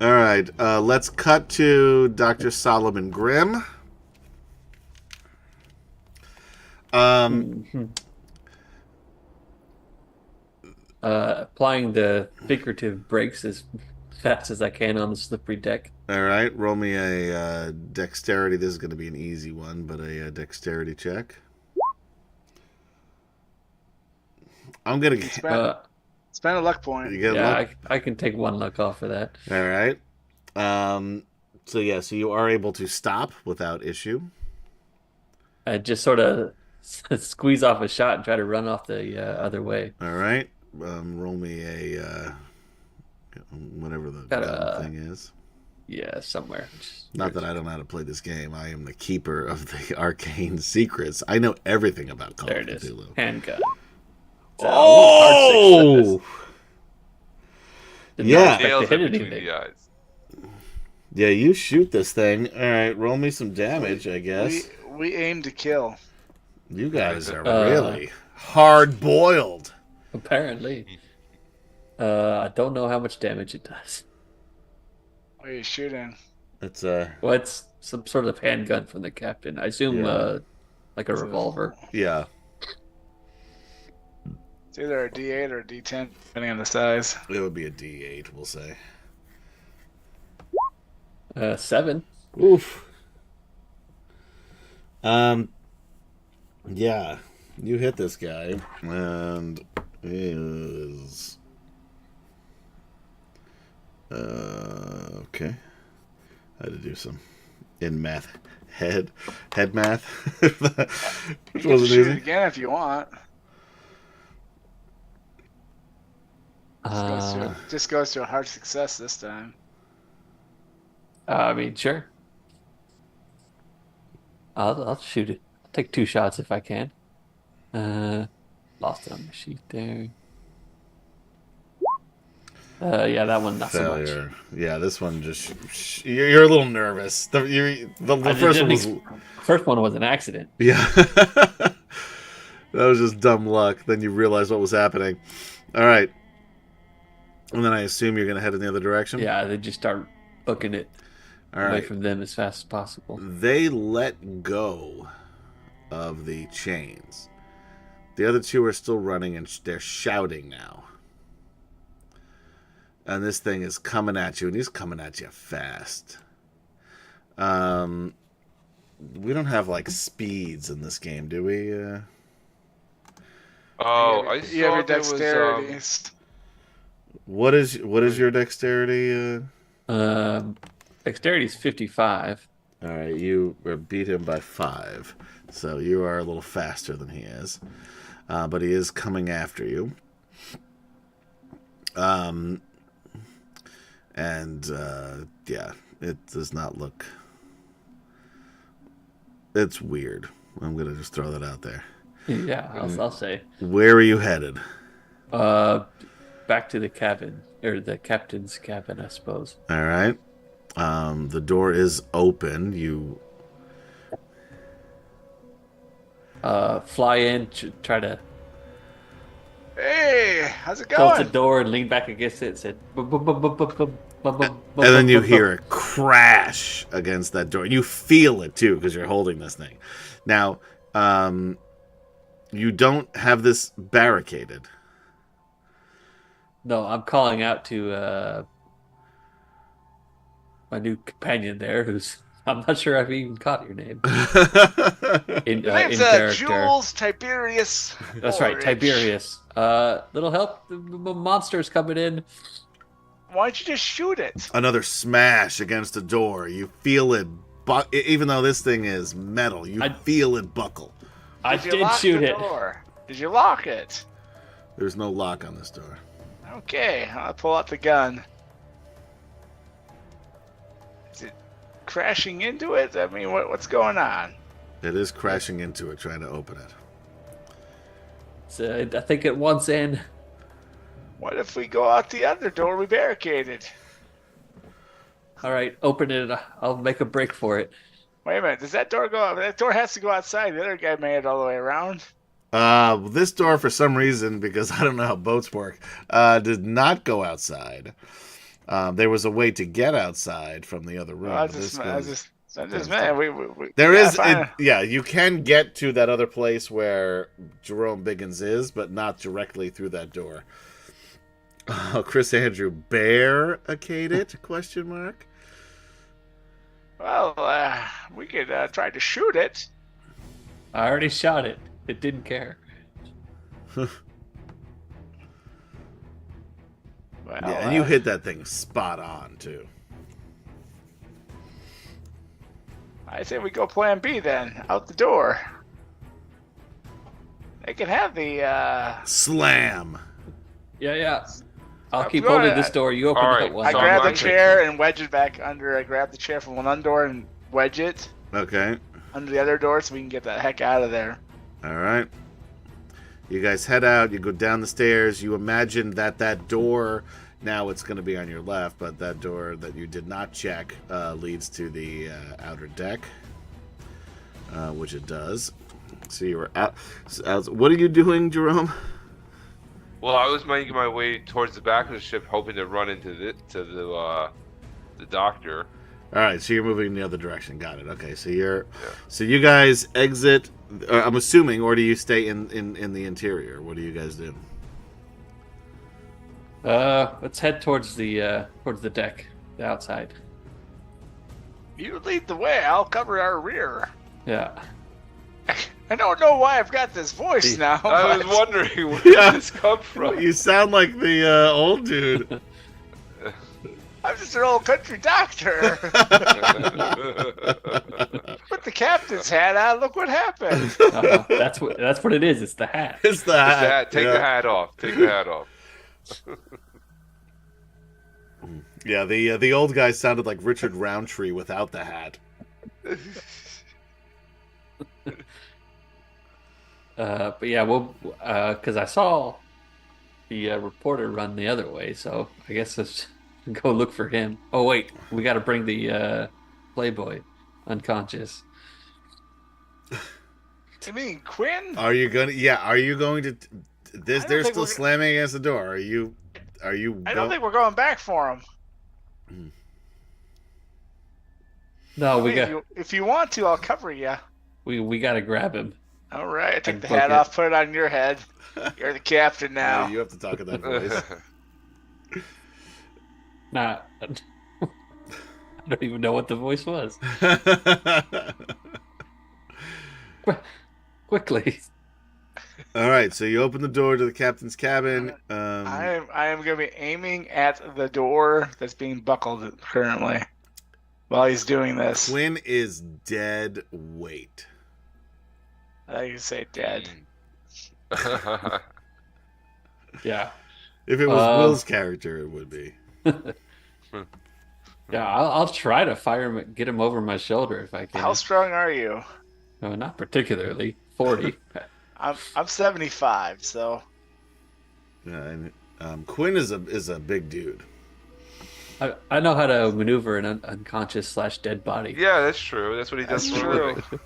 All right. Let's cut to Dr. Solomon Grimm. Applying the figurative brakes as fast as I can on the slippery deck. All right. Roll me a dexterity. This is going to be an easy one, but a dexterity check. I'm going to Spend a luck point. You get Yeah, luck? I can take 1 luck off of that. All right. So you are able to stop without issue. I just sort of squeeze off a shot and try to run off the other way. All right. Roll me a whatever the Got gun thing is. Yeah, somewhere. Not that I don't know how to play this game. I am the keeper of the arcane secrets. I know everything about Call There of it is. Cthulhu. Handgun. Oh! Did Yeah. not expect Nails to it hit between anything. the eyes. Yeah, you shoot this thing. All right, roll me some damage, I guess. We aim to kill. You guys are Uh, really hard-boiled. Apparently. I don't know how much damage it does. What are you shooting? It's Well, it's some sort of handgun from the captain. I assume Yeah. like a revolver. yeah. It's either a D8 or a D10, depending on the size. It would be a D8, we'll say. 7. Oof. Yeah, you hit this guy, and he is okay. I had to do some in math head math, which You can wasn't shoot it easy. again if you want. Just goes to a hard success this time. I mean, sure. I'll shoot it. I'll take 2 shots if I can. Lost it on the sheet there. Yeah, that one not so much. Failure. Yeah, this one just you're a little nervous. The first one was First one was an accident. yeah. That was just dumb luck. Then you realize what was happening. All right. And then I assume you're going to head in the other direction? Yeah, they just start booking it All away right. from them as fast as possible. They let go of the chains. The other 2 are still running, and they're shouting now. And this thing is coming at you, and he's coming at you fast. We don't have, like, speeds in this game, do we? Oh, I You have saw your there was dexterity. What is your dexterity? Dexterity is 55. All right, you beat him by 5, so you are a little faster than he is, but he is coming after you. Yeah, it does not look. It's weird. I'm gonna just throw that out there. Yeah, I'll say. Where are you headed? Back to the cabin, or the captain's cabin, I suppose. All right. The door is open. You Fly in, try to Hey, how's it close the going? door and lean back against it and said, and then you hear a crash against that door. You feel it too because you're holding this thing. Now, you don't have this barricaded. No, I'm calling out to my new companion there, who's I'm not sure I've even caught your name. In Name's character. Jules Tiberius. That's right, Ulrich. Tiberius. Little help. The monster's coming in. Why don't you just shoot it? Another smash against the door. You feel it, even though this thing is metal. You feel it buckle. I you did lock shoot the it. door? Did you lock it? There's no lock on this door. Okay, I'll pull out the gun. Is it crashing into it? I mean, what's going on? It is crashing into it, trying to open it. I think it wants in. What if we go out the other door we barricaded? All right, open it. I'll make a break for it. Wait a minute. Does that door go? That door has to go outside. The other guy made it all the way around. This door, for some reason, because I don't know how boats work, did not go outside. There was a way to get outside from the other room. I but just this goes- man. There gotta is, find yeah, you can get to that other place where Jerome Biggins is, but not directly through that door. Chris Andrew, barricade it? Question mark. Well, we could try to shoot it. I already shot it. It didn't care. Well, Yeah, and you hit that thing spot on, too. I say we go plan B then. Out the door. They can have the. Slam. Yeah. I'll I'm keep going holding to- this door. You open All that right, one. I so grab I'm the like- chair and wedge it back under. I grab the chair from one door and wedge it Okay. under the other door so we can get the heck out of there. All right. You guys head out. You go down the stairs. You imagine that door, now it's going to be on your left, but that door that you did not check leads to the outer deck, which it does. So you were out. What are you doing, Jerome? Well, I was making my way towards the back of the ship, hoping to run into the doctor. All right, so you're moving in the other direction. Got it. Okay, so so you guys exit. I'm assuming, or do you stay in the interior? What do you guys do? Let's head towards the deck, the outside. You lead the way. I'll cover our rear. Yeah. I don't know why I've got this voice now. I but- was wondering where Yeah. did this come from. You sound like the old dude. I'm just an old country doctor. Put the captain's hat on. Look what happened. That's what it is. It's the hat. It's the hat. Take the hat off. Take the hat off. Yeah, the old guy sounded like Richard Roundtree without the hat. But yeah, we'll because I saw the reporter run the other way, so I guess let's go look for him. Oh wait, we got to bring the Playboy unconscious. You mean Quinn? Are you going to? Yeah, are you going to? I They're don't think still we're- slamming against the door. Are you? I don't think we're going back for him. No, we I mean, got if you want to, I'll cover you. we got to grab him. All right, take And the book hat it. off, put it on your head. You're the captain now. Yeah, you have to talk in that voice. Nah, I don't even know what the voice was. Quickly. All right, so you open the door to the captain's cabin. I am going to be aiming at the door that's being buckled currently while he's doing this. Quinn is dead weight. I thought you say dead. Yeah. If it was Will's character, it would be. Yeah, I'll try to fire him, get him over my shoulder if I can. How strong are you? No, not particularly. 40. I'm 75, so Yeah, and Quinn is a big dude. I know how to maneuver an unconscious / dead body. Yeah, that's true. That's what he does that's for a true. living.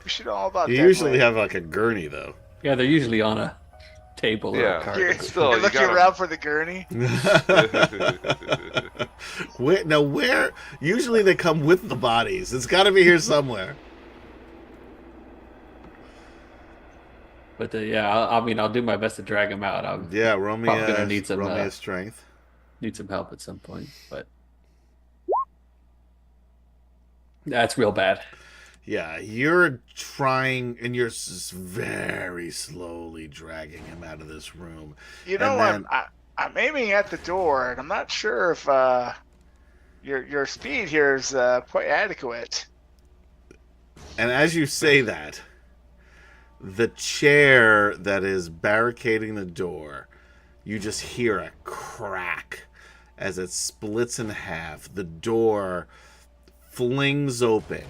We should know all about You that. usually have like a gurney though. Yeah, they're usually on a table or Yeah. a cart. You're, Still, you're you looking gotta- around for the gurney. Where? Usually they come with the bodies. It's got to be here somewhere. But yeah, I'll do my best to drag him out. I'll Yeah, roll me Probably gonna need some, roll me a strength. need some help at some point, but that's real bad. Yeah, you're trying, and you're very slowly dragging him out of this room. You know, And I'm aiming at the door, and I'm not sure if your speed here is quite adequate. And as you say that, the chair that is barricading the door, you just hear a crack as it splits in half. The door flings open,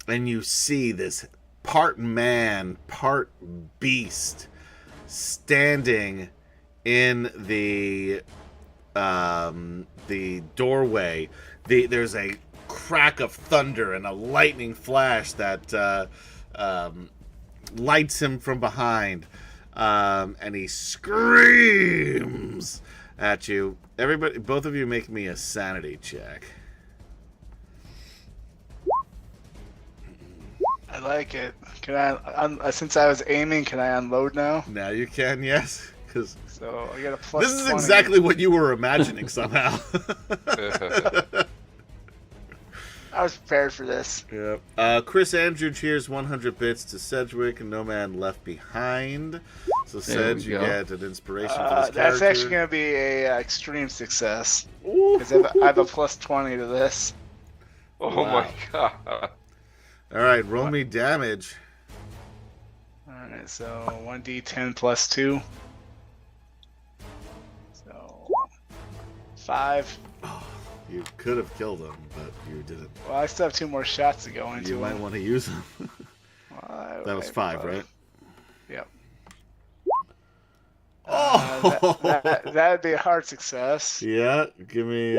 and you see this part man, part beast standing in the doorway. There's a crack of thunder and a lightning flash that lights him from behind, and he screams at you. Everybody, both of you, make me a sanity check. I like it. Can I? Since I was aiming, can I unload now? Now you can, yes. Because So I got a plus. this is 20. exactly what you were imagining somehow. I was prepared for this. Yep. Chris Andrew cheers 100 bits to Sedgwick and No Man Left Behind. So Sedge, you get an inspiration for this character. That's actually going to be a extreme success. Because I have a plus 20 to this. Oh my god. All right, roll me damage. Alright, so 1d10 plus 2. So 5. You could have killed him, but you didn't. Well, I still have 2 more shots to go into. You might want to use them. That was 5, right? Yep. Oh! That'd be a hard success. Yeah, give me.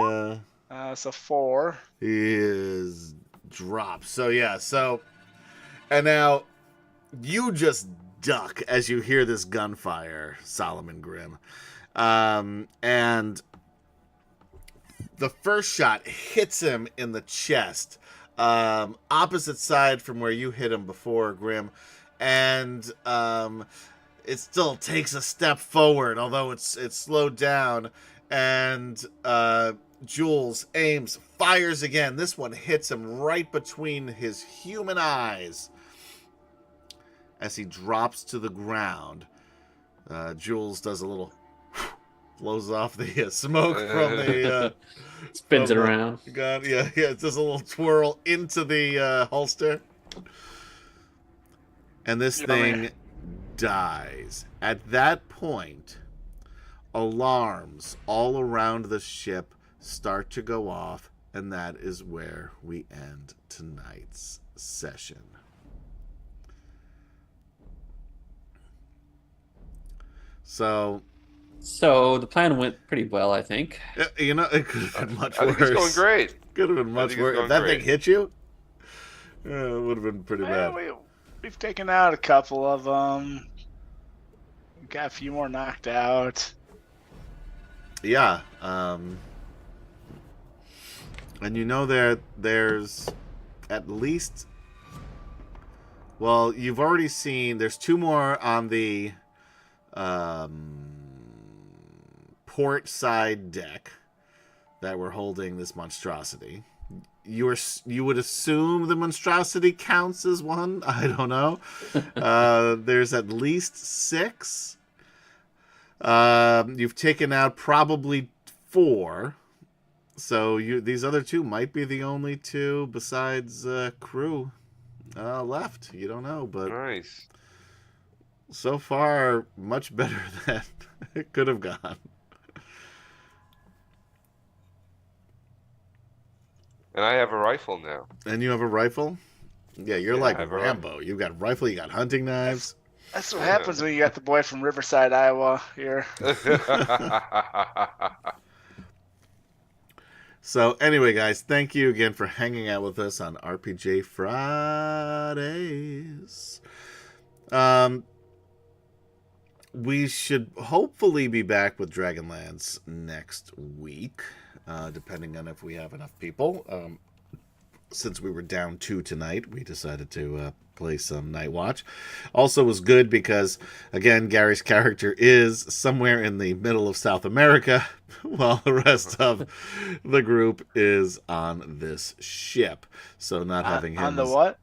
So 4. He is dropped. So yeah, and now you just duck as you hear this gunfire, Solomon Grimm, and the first shot hits him in the chest, opposite side from where you hit him before, Grimm, and it still takes a step forward, although it's slowed down, and Jules aims, fires again. This one hits him right between his human eyes as he drops to the ground. Jules does a little blows off the smoke from the spins it around. Gun. Yeah, it's just a little twirl into the holster, and this thing dies. At that point, alarms all around the ship start to go off, and that is where we end tonight's session. So the plan went pretty well, I think. You know, it could have been much I worse. think it's going great. Could have been much worse. If that thing hit you, it would have been pretty bad. We've taken out a couple of them. We've got a few more knocked out. Yeah. And you know there's at least... Well, you've already seen... There's 2 more on the port side deck that were holding this monstrosity. You would assume the monstrosity counts as one. I don't know. There's at least 6. You've taken out probably 4. So these other 2 might be the only 2 besides crew left. You don't know, but Nice. so far much better than it could have gone. And I have a rifle now. And you have a rifle? Yeah, you're Yeah, like I have a Rambo. You've got a rifle, you got hunting knives. That's what happens when you got the boy from Riverside, Iowa here. So anyway, guys, thank you again for hanging out with us on RPG Fridays. We should hopefully be back with Dragonlance next week, depending on if we have enough people. Since we were down 2 tonight, we decided to play some NightWatch. Also was good because, again, Gary's character is somewhere in the middle of South America, while the rest of the group is on this ship. So not having him... On the what?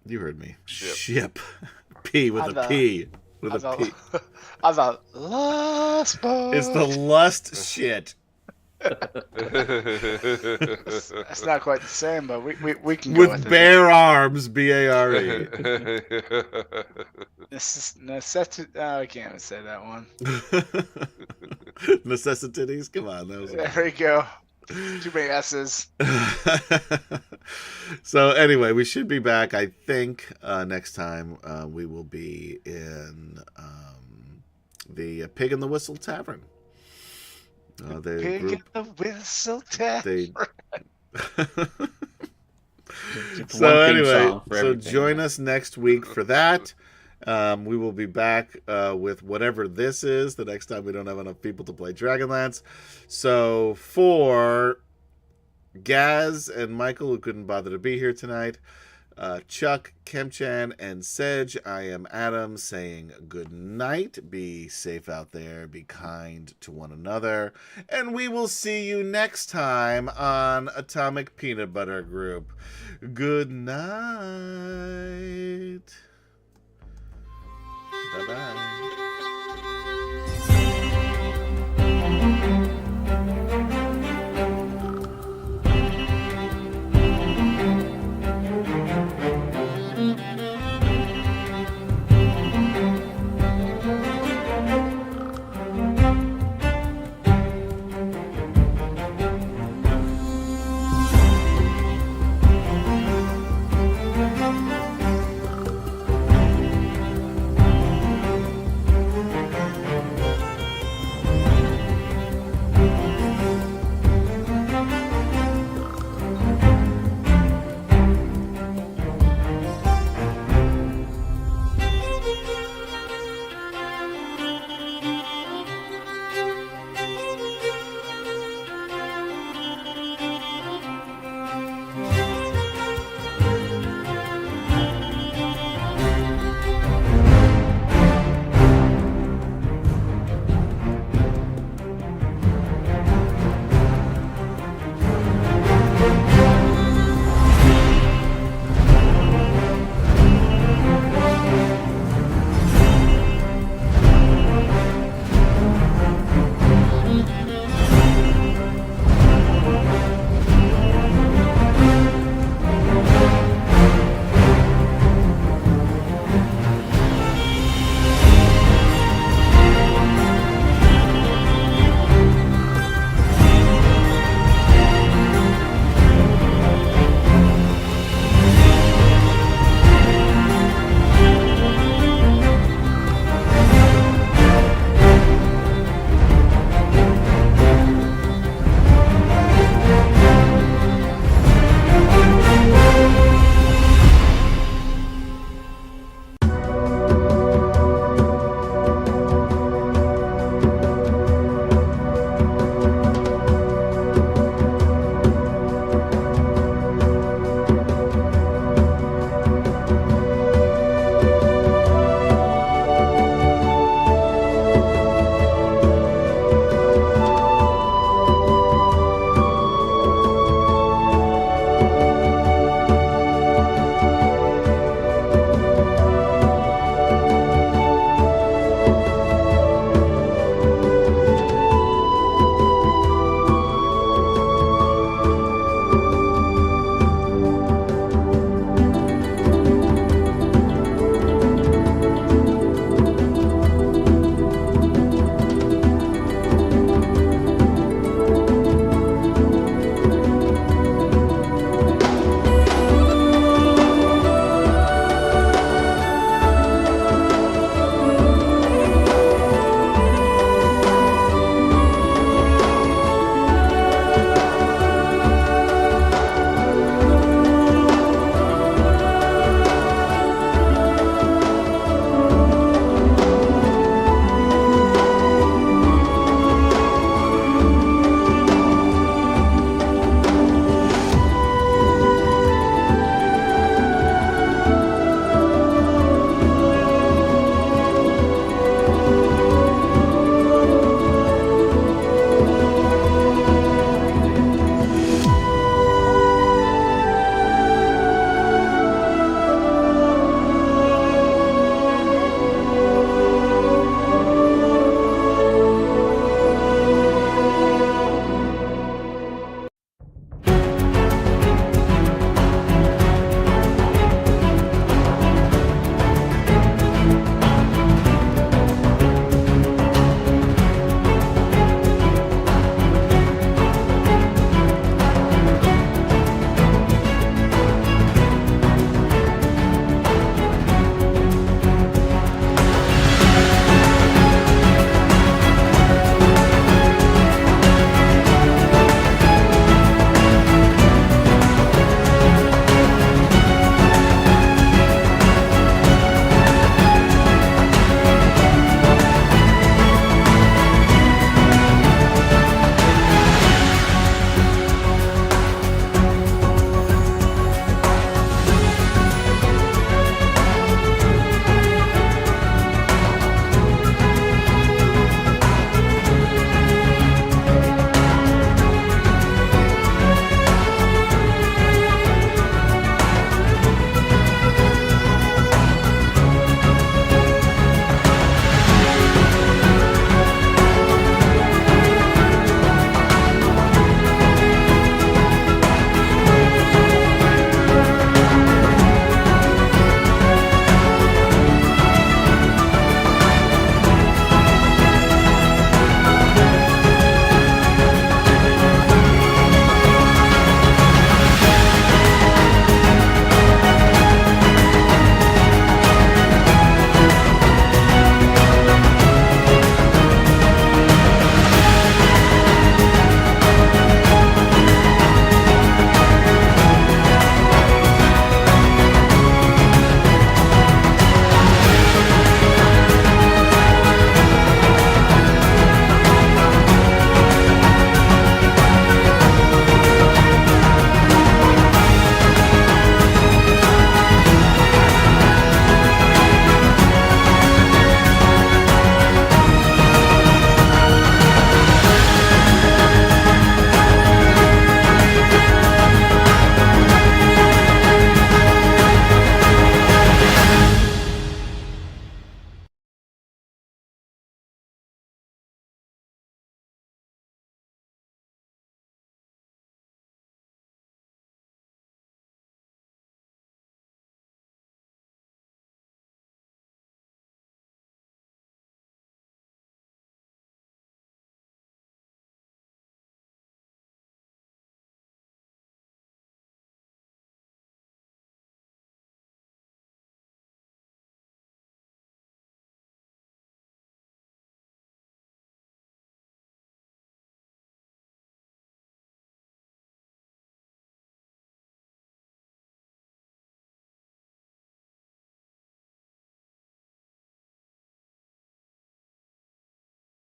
You heard me. Ship. P with a P. With a P. On the lust boat. It's the lust shit. That's not quite the same, but we can go with bare arms, B-A-R-E. Necessity. Oh, I can't even say that one. Necessities? Come on. That was there we go. Too many S's. So anyway, we should be back. I think next time we will be in the Pig and the Whistle Tavern. The Pig group, in the Whistle Tavern. Just So one theme anyway, song for so everything. join us next week for that. We will be back with whatever this is the next time we don't have enough people to play Dragonlance. So for Gaz and Michael, who couldn't bother to be here tonight, Chuck, Kemchan, and Sedge, I am Adam saying good night. Be safe out there. Be kind to one another. And we will see you next time on Atomic Peanut Butter Group. Good night. Bye-bye.